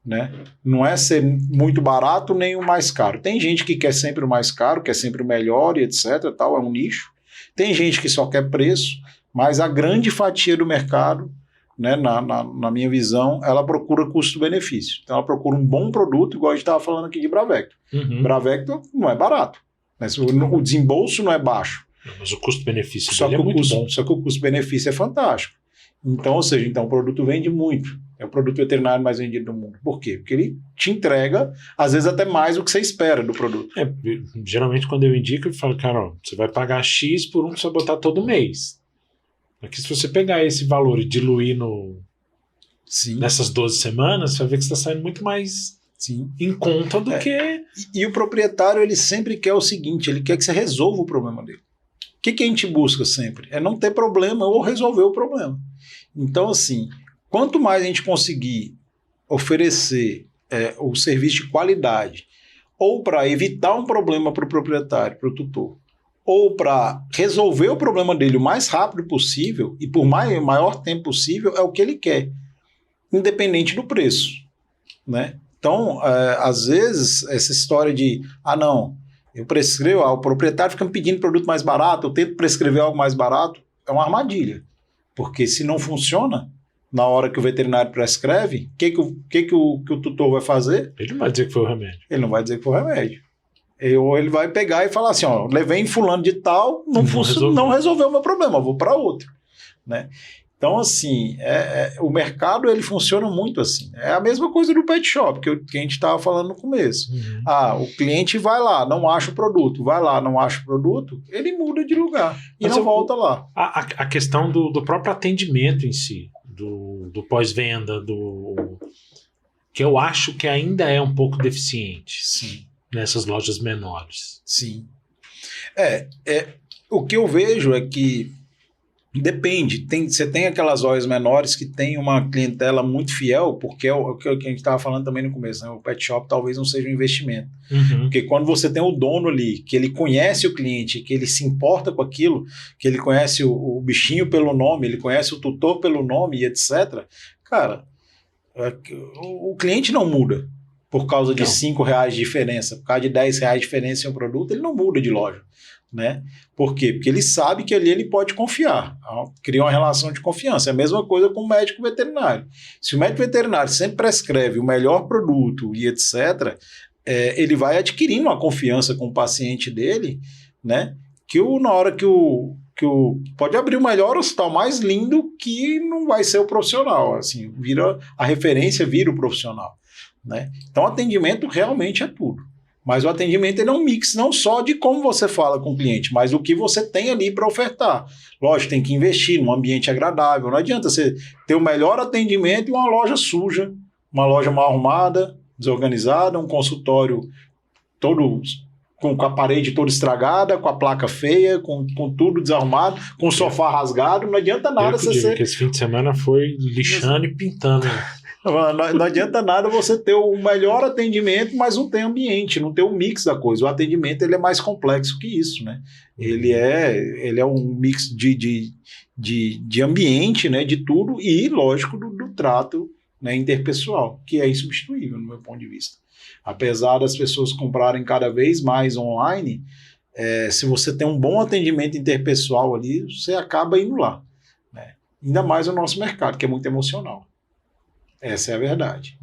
né? Não é ser muito barato nem o mais caro. Tem gente que quer sempre o mais caro, quer sempre o melhor e etc, tal, é um nicho. Tem gente que só quer preço, mas a grande fatia do mercado, né, na minha visão, ela procura custo-benefício. Então ela procura um bom produto, igual a gente estava falando aqui de Bravecto. Bravecto não é barato, né? O desembolso não é baixo. Mas o custo-benefício dele é muito bom. Só que o custo-benefício é fantástico. Então, ou seja, o produto vende muito. É o produto veterinário mais vendido do mundo. Por quê? Porque ele te entrega, às vezes, até mais do que você espera do produto. Geralmente, quando eu indico, eu falo, cara, ó, você vai pagar X por um que você vai botar todo mês. Aqui, se você pegar esse valor e diluir nessas 12 semanas, você vai ver que você está saindo muito mais em conta do que... E o proprietário, ele sempre quer o seguinte, ele quer que você resolva o problema dele. O que a gente busca sempre? É não ter problema ou resolver o problema. Então, assim, quanto mais a gente conseguir oferecer o serviço de qualidade, ou para evitar um problema para o proprietário, para o tutor, ou para resolver o problema dele o mais rápido possível e por maior tempo possível, é o que ele quer, independente do preço, né? Então, às vezes, essa história de, não, eu prescrevo, o proprietário fica me pedindo produto mais barato, eu tento prescrever algo mais barato, é uma armadilha, porque se não funciona, na hora que o veterinário prescreve, o que o tutor vai fazer? Ele não vai dizer que foi o remédio. Ele não vai dizer que foi o remédio. Ou ele vai pegar e falar assim, ó, levei em fulano de tal, não resolveu o meu problema, vou para outro, né? Então, assim, o mercado, ele funciona muito assim. É a mesma coisa do pet shop, que a gente estava falando no começo. O cliente vai lá, não acha o produto, vai lá, não acha o produto, ele muda de lugar e não volta lá. A questão do próprio atendimento em si, do pós-venda, que eu acho que ainda é um pouco deficiente. Sim. Nessas lojas menores. Sim. O que eu vejo é que depende. Você tem aquelas lojas menores que tem uma clientela muito fiel, porque é o que a gente estava falando também no começo, né? O pet shop talvez não seja um investimento. Porque quando você tem o dono ali, que ele conhece o cliente, que ele se importa com aquilo, que ele conhece o bichinho pelo nome, ele conhece o tutor pelo nome e etc., cara, o cliente não muda. Por causa de R$5 de diferença, por causa de R$10 de diferença em um produto, ele não muda de loja, né? Por quê? Porque ele sabe que ali ele pode confiar, cria uma relação de confiança. É a mesma coisa com o médico veterinário. Se o médico veterinário sempre prescreve o melhor produto e etc., ele vai adquirindo uma confiança com o paciente dele, né? Na hora que pode abrir o melhor hospital mais lindo, que não vai ser o profissional, assim, a referência vira o profissional. Né? Então, o atendimento realmente é tudo. Mas o atendimento ele é um mix não só de como você fala com o cliente, mas o que você tem ali para ofertar. Lógico, tem que investir num ambiente agradável. Não adianta você ter o melhor atendimento e uma loja suja, uma loja mal arrumada, desorganizada, um consultório todo com a parede toda estragada, com a placa feia, com tudo desarrumado, com o sofá rasgado. Não adianta nada você ser... que esse fim de semana foi lixando e pintando. Não adianta nada você ter o melhor atendimento, mas não tem ambiente, não tem o mix da coisa. O atendimento ele é mais complexo que isso, né? Ele é um mix de ambiente, né? De tudo e, lógico, do trato, né? Interpessoal, que é insubstituível no meu ponto de vista. Apesar das pessoas comprarem cada vez mais online, se você tem um bom atendimento interpessoal ali, você acaba indo lá, né? Ainda mais no nosso mercado, que é muito emocional. Essa é a verdade.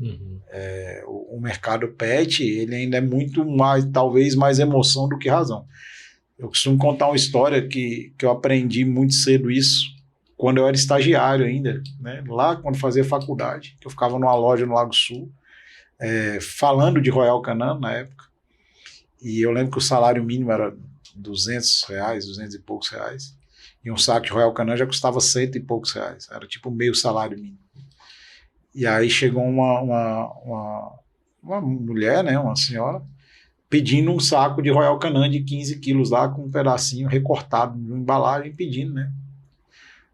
O mercado pet, ele ainda é muito mais, talvez mais emoção do que razão. Eu costumo contar uma história que eu aprendi muito cedo isso, quando eu era estagiário ainda, né? Lá quando fazia faculdade, que eu ficava numa loja no Lago Sul, falando de Royal Canin na época, e eu lembro que o salário mínimo era R$200, 200 e poucos reais, e um saco de Royal Canin já custava 100 e poucos reais, era tipo meio salário mínimo. E aí chegou uma mulher, né, uma senhora, pedindo um saco de Royal Canin de 15 quilos lá, com um pedacinho recortado de uma embalagem, pedindo, né.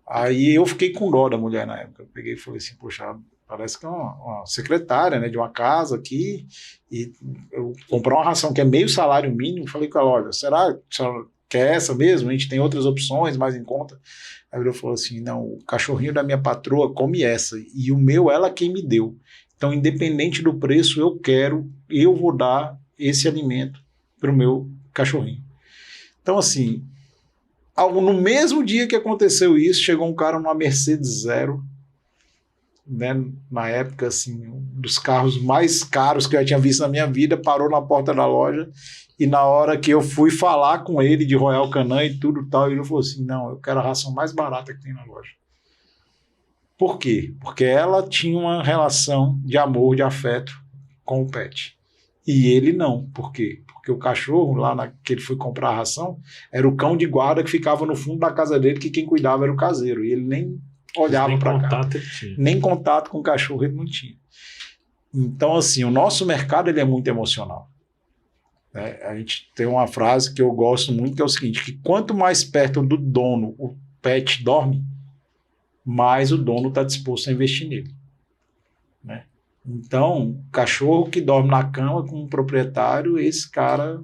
Aí eu fiquei com dó da mulher na época. Eu peguei e falei assim, poxa, parece que é uma secretária, né, de uma casa aqui, e eu comprei uma ração que é meio salário mínimo, falei com ela, olha, será que a senhora quer essa mesmo? A gente tem outras opções mais em conta. Aí ele falou assim, não, o cachorrinho da minha patroa come essa, e o meu ela quem me deu. Então, independente do preço, eu vou dar esse alimento para o meu cachorrinho. Então, assim, no mesmo dia que aconteceu isso, chegou um cara numa Mercedes Zero, né, na época, assim, um dos carros mais caros que eu já tinha visto na minha vida, parou na porta da loja, e na hora que eu fui falar com ele de Royal Canin e tudo tal, ele falou assim, não, eu quero a ração mais barata que tem na loja. Por quê? Porque ela tinha uma relação de amor, de afeto com o pet. E ele não. Por quê? Porque o cachorro, que ele foi comprar a ração, era o cão de guarda que ficava no fundo da casa dele, que quem cuidava era o caseiro. E ele nem olhava para cá. Nem contato com o cachorro ele não tinha. Então, assim, o nosso mercado ele é muito emocional. Né? A gente tem uma frase que eu gosto muito, que é o seguinte, que quanto mais perto do dono o pet dorme, mais o dono está disposto a investir nele. Né? Então, cachorro que dorme na cama com um proprietário, esse cara,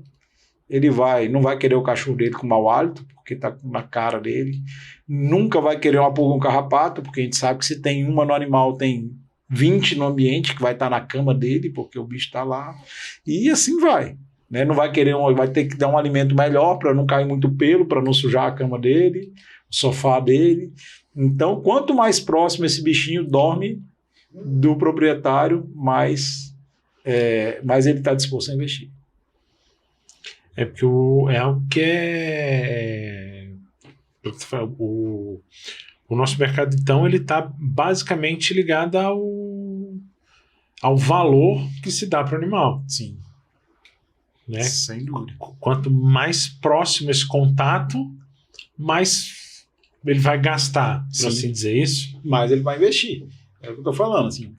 ele não vai querer o cachorro dele com mau hálito, porque está na cara dele, nunca vai querer uma pulga, um carrapato, porque a gente sabe que se tem uma no animal, tem 20 no ambiente que vai estar na cama dele, porque o bicho está lá, e assim vai. Né? Não vai querer, vai ter que dar um alimento melhor para não cair muito pelo, para não sujar a cama dele, o sofá dele. Então, quanto mais próximo esse bichinho dorme do proprietário, mais ele está disposto a investir. É porque é algo que o nosso mercado, então, ele está basicamente ligado ao valor que se dá para o animal. Sim. Né? Sem dúvida. Quanto mais próximo esse contato, mais ele vai gastar, por assim dizer isso. Mas ele vai investir. É o que eu estou falando. Assim,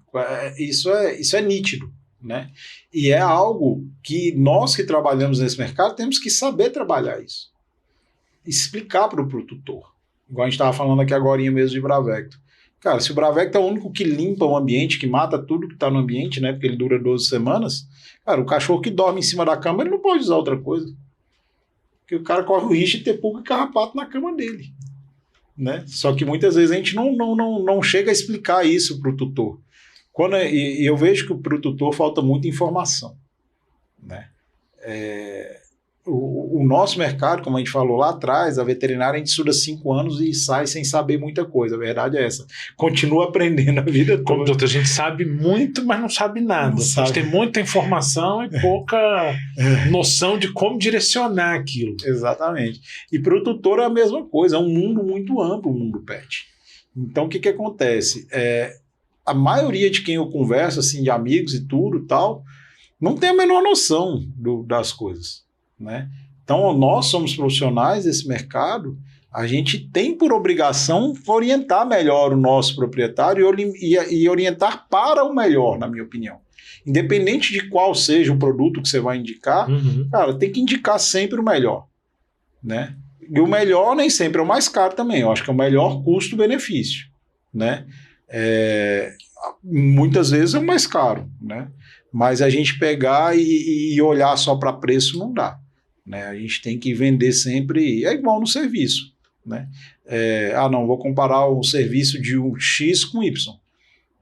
isso é nítido. Né? E é algo que nós que trabalhamos nesse mercado temos que saber trabalhar isso. Explicar para o tutor. Igual a gente estava falando aqui agora mesmo de Bravecto. Cara, se o Bravecto é o único que limpa o ambiente, que mata tudo que está no ambiente, né? Porque ele dura 12 semanas, cara, o cachorro que dorme em cima da cama, ele não pode usar outra coisa. Porque o cara corre o risco de ter pulga e carrapato na cama dele. Né? Só que muitas vezes a gente não chega a explicar isso para o tutor. E eu vejo que para o tutor falta muita informação. Né? O nosso mercado, como a gente falou lá atrás, a veterinária, a gente estuda 5 anos e sai sem saber muita coisa. A verdade é essa. Continua aprendendo a vida toda. Como doutor, a gente sabe muito, mas não sabe nada. A gente tem muita informação e pouca noção de como direcionar aquilo. Exatamente. E para o tutor é a mesma coisa. É um mundo muito amplo, o mundo pet. Então, o que acontece? A maioria de quem eu converso, assim, de amigos e tudo tal, não tem a menor noção das coisas. Né? Então, nós somos profissionais desse mercado, a gente tem por obrigação orientar melhor o nosso proprietário e orientar para o melhor, na minha opinião. Independente de qual seja o produto que você vai indicar, cara, tem que indicar sempre o melhor. Né? E o melhor nem sempre é o mais caro também, eu acho que é o melhor custo-benefício. Né? Muitas vezes é o mais caro, né? Mas a gente pegar e olhar só para preço não dá. Né? A gente tem que vender sempre, é igual no serviço. Né? Não, vou comparar o serviço de um X com Y.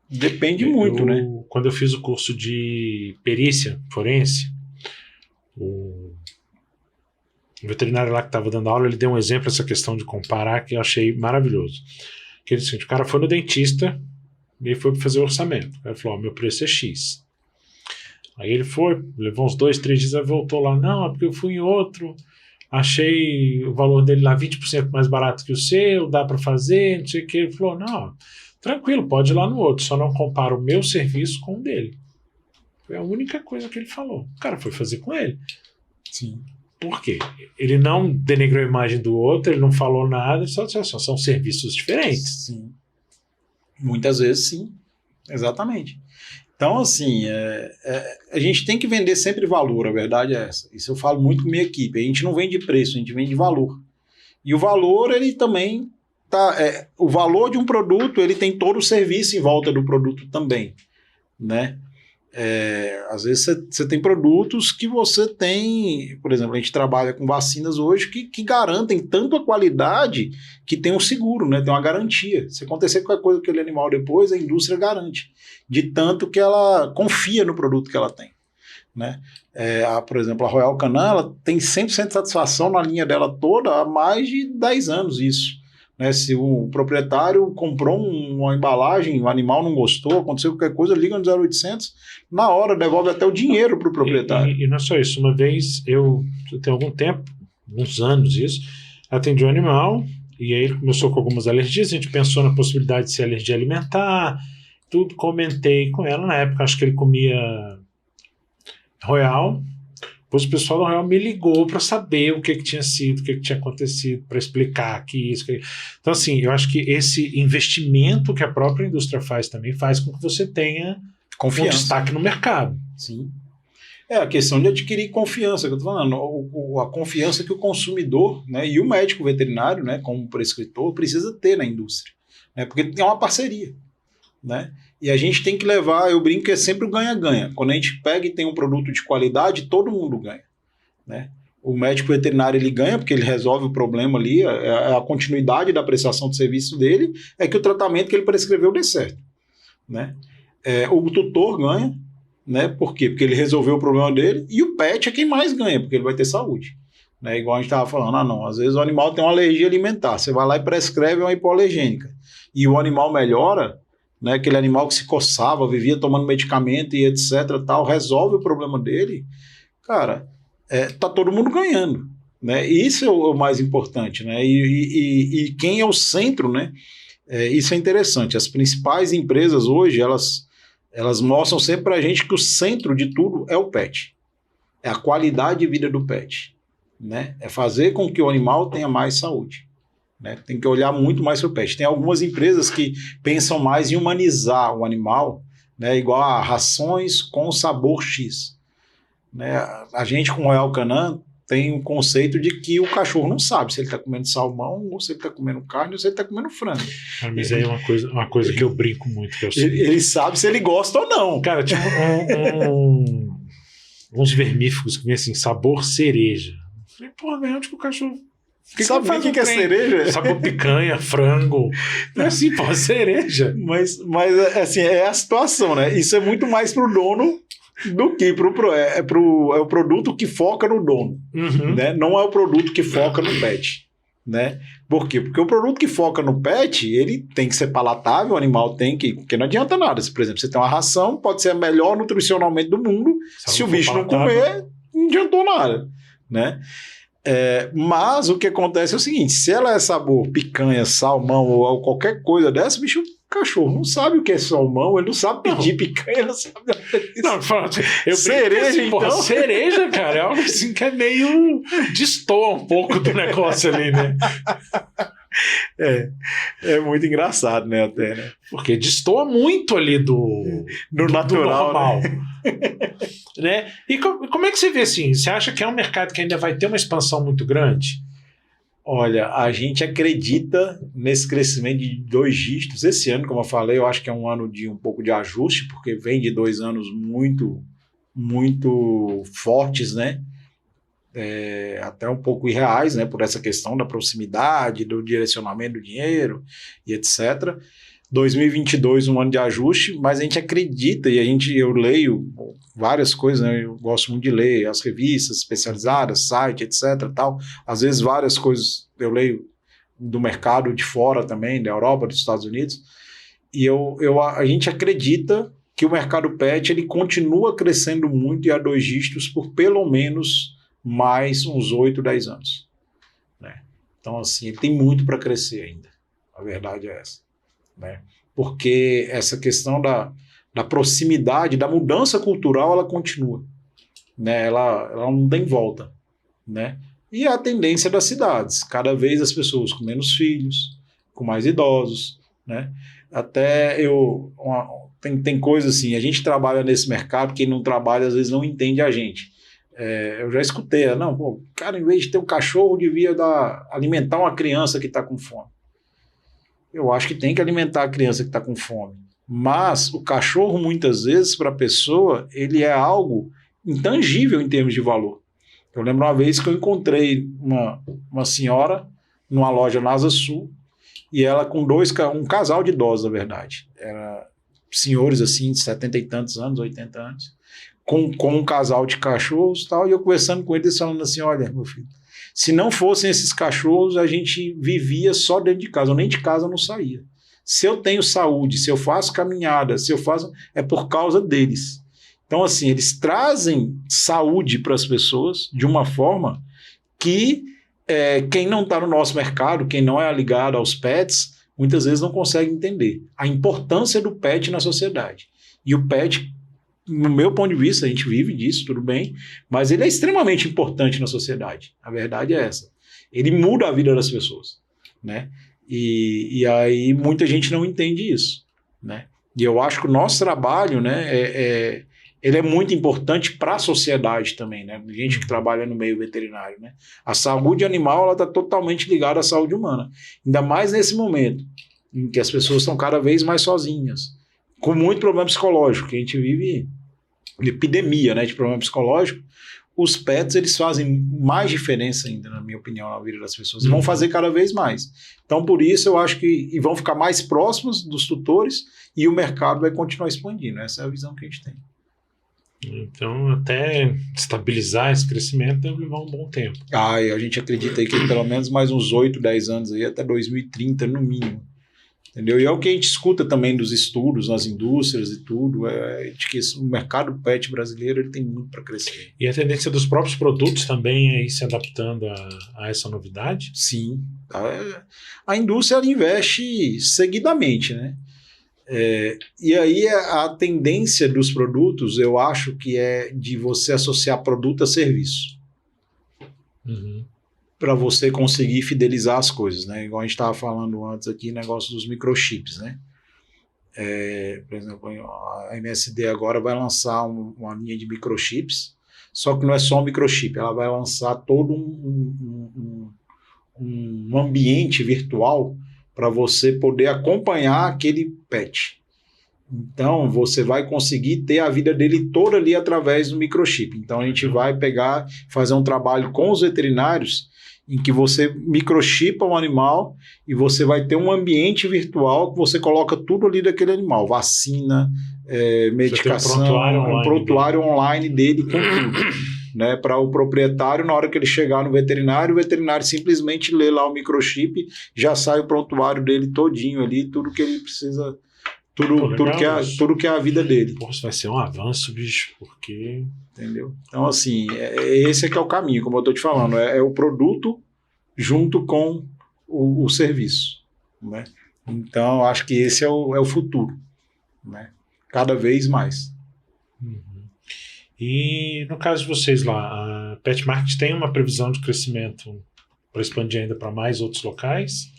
Depende muito, né? Quando eu fiz o curso de perícia forense, o veterinário lá que estava dando aula, ele deu um exemplo dessa questão de comparar que eu achei maravilhoso. Que ele disse, o cara foi no dentista e foi fazer o orçamento. Ele falou, meu preço é X. Aí ele foi, levou uns 2, 3 dias, aí voltou lá, não, é porque eu fui em outro, achei o valor dele lá 20% mais barato que o seu, dá para fazer, não sei o que. Ele falou, não, tranquilo, pode ir lá no outro, só não compara o meu serviço com o dele. Foi a única coisa que ele falou. O cara foi fazer com ele. Sim. Por quê? Ele não denigrou a imagem do outro, ele não falou nada, só disse assim, são serviços diferentes. Sim. Muitas vezes sim, exatamente. Então, assim, a gente tem que vender sempre valor, a verdade é essa. Isso eu falo muito com minha equipe. A gente não vende preço, a gente vende valor. E o valor, ele também o valor de um produto, ele tem todo o serviço em volta do produto também, né? Às vezes você tem produtos que você tem, por exemplo, a gente trabalha com vacinas hoje que garantem tanto a qualidade que tem um seguro, né? Tem uma garantia. Se acontecer qualquer coisa com aquele animal depois, a indústria garante, de tanto que ela confia no produto que ela tem, né? Por exemplo, a Royal Canin, ela tem 100% de satisfação na linha dela toda há mais de 10 anos isso. Né, se o proprietário comprou uma embalagem, o animal não gostou, aconteceu qualquer coisa, liga no 0800, na hora devolve até o dinheiro para o proprietário. E não é só isso, uma vez eu tenho algum tempo, uns anos isso, atendi um animal e aí ele começou com algumas alergias, a gente pensou na possibilidade de ser alergia alimentar, tudo, comentei com ela, na época acho que ele comia Royal. Depois o pessoal da Royal me ligou para saber o que tinha sido, o que tinha acontecido, para explicar que isso, que... Então, assim, eu acho que esse investimento que a própria indústria faz também faz com que você tenha confiança, um destaque no mercado. Sim. A questão de adquirir confiança, que eu estou falando, a confiança que o consumidor, né, e o médico veterinário, né, como prescritor, precisa ter na indústria, né, porque é uma parceria, né? E a gente tem que levar, eu brinco que é sempre o ganha-ganha. Quando a gente pega e tem um produto de qualidade, todo mundo ganha, né? O médico veterinário ele ganha porque ele resolve o problema ali, a continuidade da prestação de serviço dele é que o tratamento que ele prescreveu dê certo, né? O tutor ganha, né? Por quê? Porque ele resolveu o problema dele, e o pet é quem mais ganha, porque ele vai ter saúde, né? Igual a gente estava falando, não, às vezes o animal tem uma alergia alimentar, você vai lá e prescreve uma hipoalergênica, e o animal melhora, né, aquele animal que se coçava, vivia tomando medicamento e etc, tal, resolve o problema dele, cara, tá todo mundo ganhando, né? Isso é o mais importante, né? E quem é o centro, né? Isso é interessante. As principais empresas hoje, elas mostram sempre pra gente que o centro de tudo é o pet, é a qualidade de vida do pet, né? É fazer com que o animal tenha mais saúde. Né? Tem que olhar muito mais para o pet. Tem algumas empresas que pensam mais em humanizar o animal, né? Igual a rações com sabor X. Né? A gente com o Royal Canin tem um conceito de que o cachorro não sabe se ele está comendo salmão, ou se ele está comendo carne, ou se ele está comendo frango. Mas aí é uma coisa que eu brinco muito. Que eu ele sabe se ele gosta ou não. Cara, tinha uns vermífugos que vinham assim, sabor cereja. Eu falei, pô, velho, onde que o cachorro... Sabe o que é cereja? Sabor picanha, frango. Não é assim, pô, cereja. Mas assim, é a situação, né? Isso é muito mais pro dono do que é o produto que foca no dono. Uhum. Né? Não é o produto que foca no pet. Né? Por quê? Porque o produto que foca no pet, ele tem que ser palatável, o animal tem que... Porque não adianta nada. Se, por exemplo, você tem uma ração, pode ser a melhor nutricionalmente do mundo, se o bicho não comer, não adiantou nada. Né? Mas o que acontece é o seguinte, se ela é sabor picanha, salmão ou qualquer coisa dessa, bicho, o cachorro não sabe o que é salmão, ele não sabe pedir picanha, ele não sabe não, cereja, assim, então? Porra, cereja, cara, é algo assim que é meio... destoa um pouco do negócio ali, né? É muito engraçado, né, até, né? Porque destoa muito ali do natural, do normal. Né? E como é que você vê assim? Você acha que é um mercado que ainda vai ter uma expansão muito grande? Olha, a gente acredita nesse crescimento de 2 dígitos. Esse ano, como eu falei, eu acho que é um ano de um pouco de ajuste, porque vem de 2 anos muito, muito fortes, né? Até um pouco irreais, né? Por essa questão da proximidade, do direcionamento do dinheiro e etc. 2022, um ano de ajuste, mas a gente acredita, e eu leio várias coisas, né? Eu gosto muito de ler as revistas especializadas, site, etc. Tal. Às vezes várias coisas eu leio do mercado de fora também, da Europa, dos Estados Unidos, e a gente acredita que o mercado pet ele continua crescendo muito e a 2 dígitos por pelo menos mais uns 8, 10 anos. Né? Então, assim, ele tem muito para crescer ainda. A verdade é essa. Né? Porque essa questão da proximidade, da mudança cultural, ela continua. Né? Ela não tem volta. Né? E a tendência das cidades. Cada vez as pessoas com menos filhos, com mais idosos. Né? Até tem coisa assim, a gente trabalha nesse mercado, quem não trabalha às vezes não entende a gente. Eu já escutei, cara, em vez de ter um cachorro, devia alimentar uma criança que está com fome. eu acho que tem que alimentar a criança que está com fome. Mas o cachorro, muitas vezes, para a pessoa, ele é algo intangível em termos de valor. Eu lembro uma vez que eu encontrei uma senhora numa loja na Asa Sul, e ela com um casal de idosos, na verdade. Era senhores assim, de 70 e tantos anos, 80 anos, com um casal de cachorros e tal, e eu conversando com eles, falando assim, olha, meu filho, se não fossem esses cachorros, a gente vivia só dentro de casa, eu nem de casa não saía. Se eu tenho saúde, se eu faço caminhada, se eu faço... é por causa deles. Então, assim, eles trazem saúde para as pessoas de uma forma que quem não está no nosso mercado, quem não é ligado aos pets, muitas vezes não consegue entender a importância do pet na sociedade. E o pet, no meu ponto de vista, a gente vive disso, tudo bem, mas ele é extremamente importante na sociedade. A verdade é essa. Ele muda a vida das pessoas, né? E aí muita gente não entende isso, né? E eu acho que o nosso trabalho, né, ele é muito importante para a sociedade também, né? Gente que trabalha no meio veterinário, né? A saúde animal, ela está totalmente ligada à saúde humana. Ainda mais nesse momento em que as pessoas estão cada vez mais sozinhas, com muito problema psicológico, que a gente vive epidemia, né, de problema psicológico. Os pets, eles fazem mais diferença ainda, na minha opinião, na vida das pessoas. E vão fazer cada vez mais. Então, por isso, eu acho que vão ficar mais próximos dos tutores e o mercado vai continuar expandindo. Essa é a visão que a gente tem. Então, até estabilizar esse crescimento deve levar um bom tempo. E a gente acredita aí que pelo menos mais uns 8, 10 anos aí, até 2030, no mínimo. Entendeu? E é o que a gente escuta também dos estudos nas indústrias e tudo, de que o mercado pet brasileiro ele tem muito para crescer. E a tendência dos próprios produtos também é ir se adaptando a essa novidade? Sim. A indústria ela investe seguidamente, né? E aí a tendência dos produtos, eu acho que é de você associar produto a serviço. Uhum. Para você conseguir fidelizar as coisas, né? Igual a gente estava falando antes aqui, negócio dos microchips, né? Por exemplo, a MSD agora vai lançar uma linha de microchips, só que não é só um microchip, ela vai lançar todo um ambiente virtual para você poder acompanhar aquele pet. Então, você vai conseguir ter a vida dele toda ali através do microchip. Então, a gente vai fazer um trabalho com os veterinários em que você microchipa um animal e você vai ter um ambiente virtual que você coloca tudo ali daquele animal, vacina, medicação, um prontuário online dele com tudo, né? Para o proprietário, na hora que ele chegar no veterinário, o veterinário simplesmente lê lá o microchip, já sai o prontuário dele todinho ali, tudo que ele precisa, tudo que é a vida dele. Pô, isso vai ser um avanço, bicho, porque... Entendeu? Então, assim, esse é que é o caminho, como eu estou te falando, é o produto junto com o serviço, né? Então, acho que esse é o futuro, né? Cada vez mais. Uhum. E no caso de vocês lá, a Pet Market tem uma previsão de crescimento para expandir ainda para mais outros locais?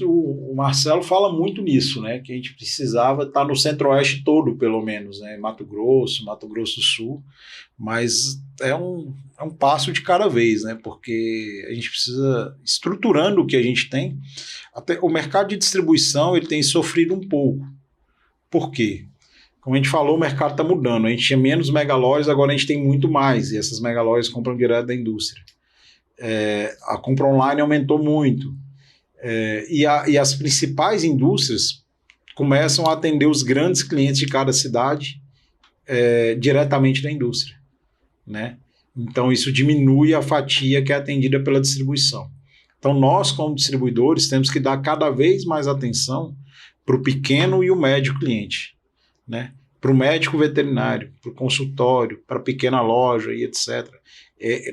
O Marcelo fala muito nisso, né? Que a gente precisava estar no Centro-Oeste todo, pelo menos, né? Mato Grosso do Sul, mas é um passo de cada vez, né? Porque a gente precisa, estruturando o que a gente tem, até o mercado de distribuição ele tem sofrido um pouco. Por quê? Como a gente falou, o mercado está mudando. A gente tinha menos megalojas, agora a gente tem muito mais, e essas megalojas compram direto da indústria. A compra online aumentou muito. E as principais indústrias começam a atender os grandes clientes de cada cidade diretamente da indústria, né? Então isso diminui a fatia que é atendida pela distribuição. Então nós, como distribuidores, temos que dar cada vez mais atenção para o pequeno e o médio cliente, né? Para o médico veterinário, para o consultório, para a pequena loja e etc.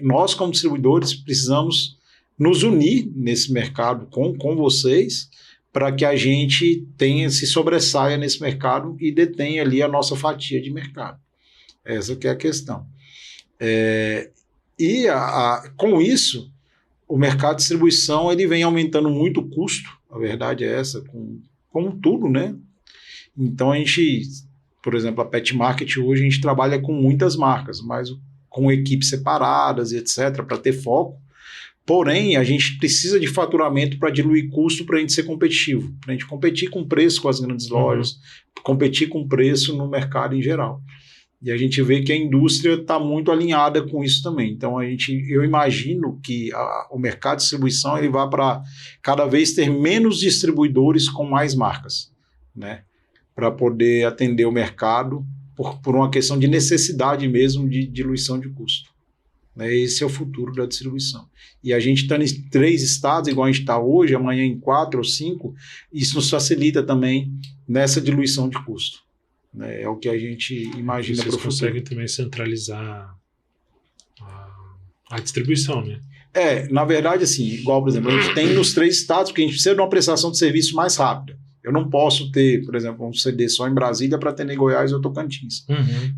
Nós, como distribuidores, precisamos nos unir nesse mercado com vocês para que a gente se sobressaia nesse mercado e detenha ali a nossa fatia de mercado. Essa que é a questão. Com isso, o mercado de distribuição ele vem aumentando muito o custo, a verdade é essa, como tudo, né? Então a gente, por exemplo, a Pet Market hoje a gente trabalha com muitas marcas, mas com equipes separadas e etc, para ter foco, Porém, a gente precisa de faturamento para diluir custo para a gente ser competitivo, para a gente competir com preço com as grandes lojas, competir com preço no mercado em geral. E a gente vê que a indústria está muito alinhada com isso também. Então, eu imagino que o mercado de distribuição ele vai para cada vez ter menos distribuidores com mais marcas, né? Para poder atender o mercado por uma questão de necessidade mesmo de diluição de custo. Esse é o futuro da distribuição. E a gente está em 3 estados, igual a gente está hoje, amanhã em 4 ou 5, isso nos facilita também nessa diluição de custo. É o que a gente imagina para o futuro. Vocês conseguem também centralizar a distribuição, né? Na verdade, assim, igual, por exemplo, a gente tem nos 3 estados, porque a gente precisa de uma prestação de serviço mais rápida. Eu não posso ter, por exemplo, um CD só em Brasília para atender Goiás ou Tocantins.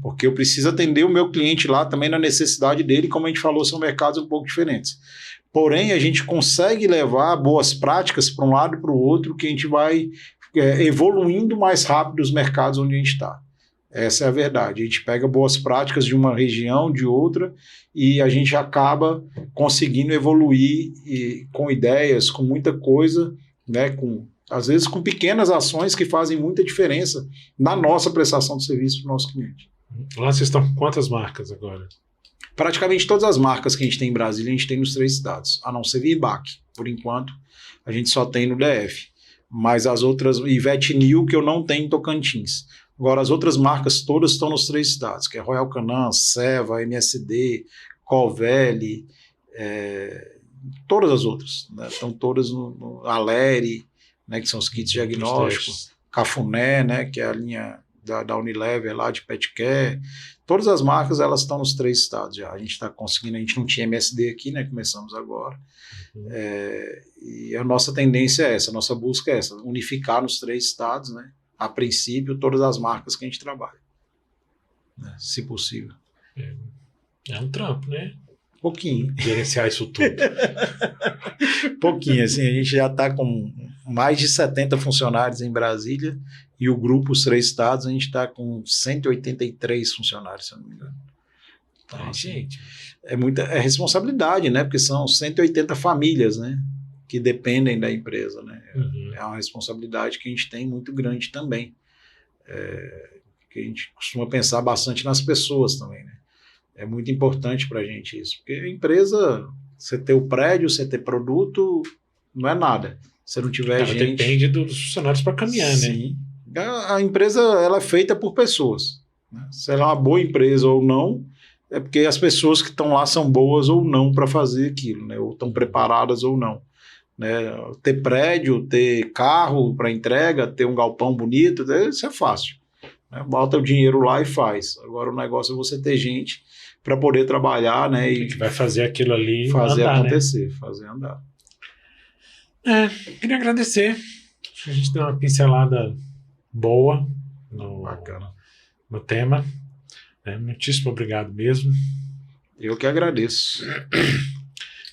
Porque eu preciso atender o meu cliente lá também na necessidade dele, como a gente falou, são mercados um pouco diferentes. Porém, a gente consegue levar boas práticas para um lado e para o outro, que a gente vai evoluindo mais rápido os mercados onde a gente está. Essa é a verdade. A gente pega boas práticas de uma região, de outra, e a gente acaba conseguindo evoluir com ideias, com muita coisa, né, às vezes com pequenas ações que fazem muita diferença na nossa prestação de serviço para o nosso cliente. Lá vocês estão com quantas marcas agora? Praticamente todas as marcas que a gente tem em Brasília, a gente tem nos 3 estados, a não ser Virbac. Por enquanto, a gente só tem no DF. Mas as outras, Ivete New, que eu não tenho em Tocantins. Agora, as outras marcas todas estão nos 3 estados, que é Royal Canin, Seva, MSD, Covelli, todas as outras, né? Estão todas no Aleri, né, que são os kits diagnósticos, Cafuné, né, que é a linha da Unilever lá de pet care. Todas as marcas elas estão nos 3 estados já. A gente está conseguindo, a gente não tinha MSD aqui, né? Começamos agora. E a nossa tendência é essa, a nossa busca é essa, unificar nos 3 estados, né? A princípio, todas as marcas que a gente trabalha, né? Se possível. É um trampo, né? Pouquinho. Gerenciar isso tudo. Pouquinho, assim, a gente já está com mais de 70 funcionários em Brasília e o grupo, os 3 estados, a gente está com 183 funcionários, se eu não me engano. Então, gente, é responsabilidade, né? Porque são 180 famílias, né? Que dependem da empresa, né? É uma responsabilidade que a gente tem muito grande também. Que a gente costuma pensar bastante nas pessoas também, né? É muito importante para a gente isso. Porque a empresa, você ter o prédio, você ter produto, não é nada. Se não tiver gente... Depende dos funcionários para caminhar, Sim. Né? A empresa ela é feita por pessoas. Né? Se ela é uma boa empresa ou não, é porque as pessoas que estão lá são boas ou não para fazer aquilo, né? Ou estão preparadas ou não. Né? Ter prédio, ter carro para entrega, ter um galpão bonito, isso é fácil. Né? Bota o dinheiro lá e faz. Agora o negócio é você ter gente para poder trabalhar, né? E que vai fazer aquilo ali fazer andar, acontecer, né? fazer andar. Queria agradecer. A gente deu uma pincelada boa no tema. Muitíssimo obrigado mesmo. Eu que agradeço.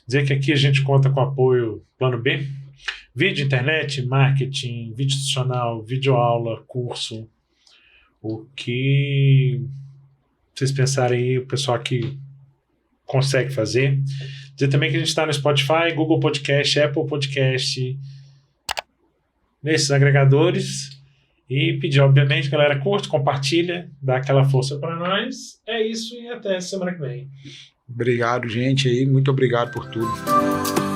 Dizer que aqui a gente conta com apoio Plano B, vídeo, internet, marketing, vídeo institucional, videoaula, curso, o que vocês pensarem aí, o pessoal que consegue fazer. Dizer também que a gente está no Spotify, Google Podcast, Apple Podcast, nesses agregadores. E pedir, obviamente, galera, curte, compartilha, dá aquela força para nós. É isso e até semana que vem. Obrigado, gente, aí. Muito obrigado por tudo.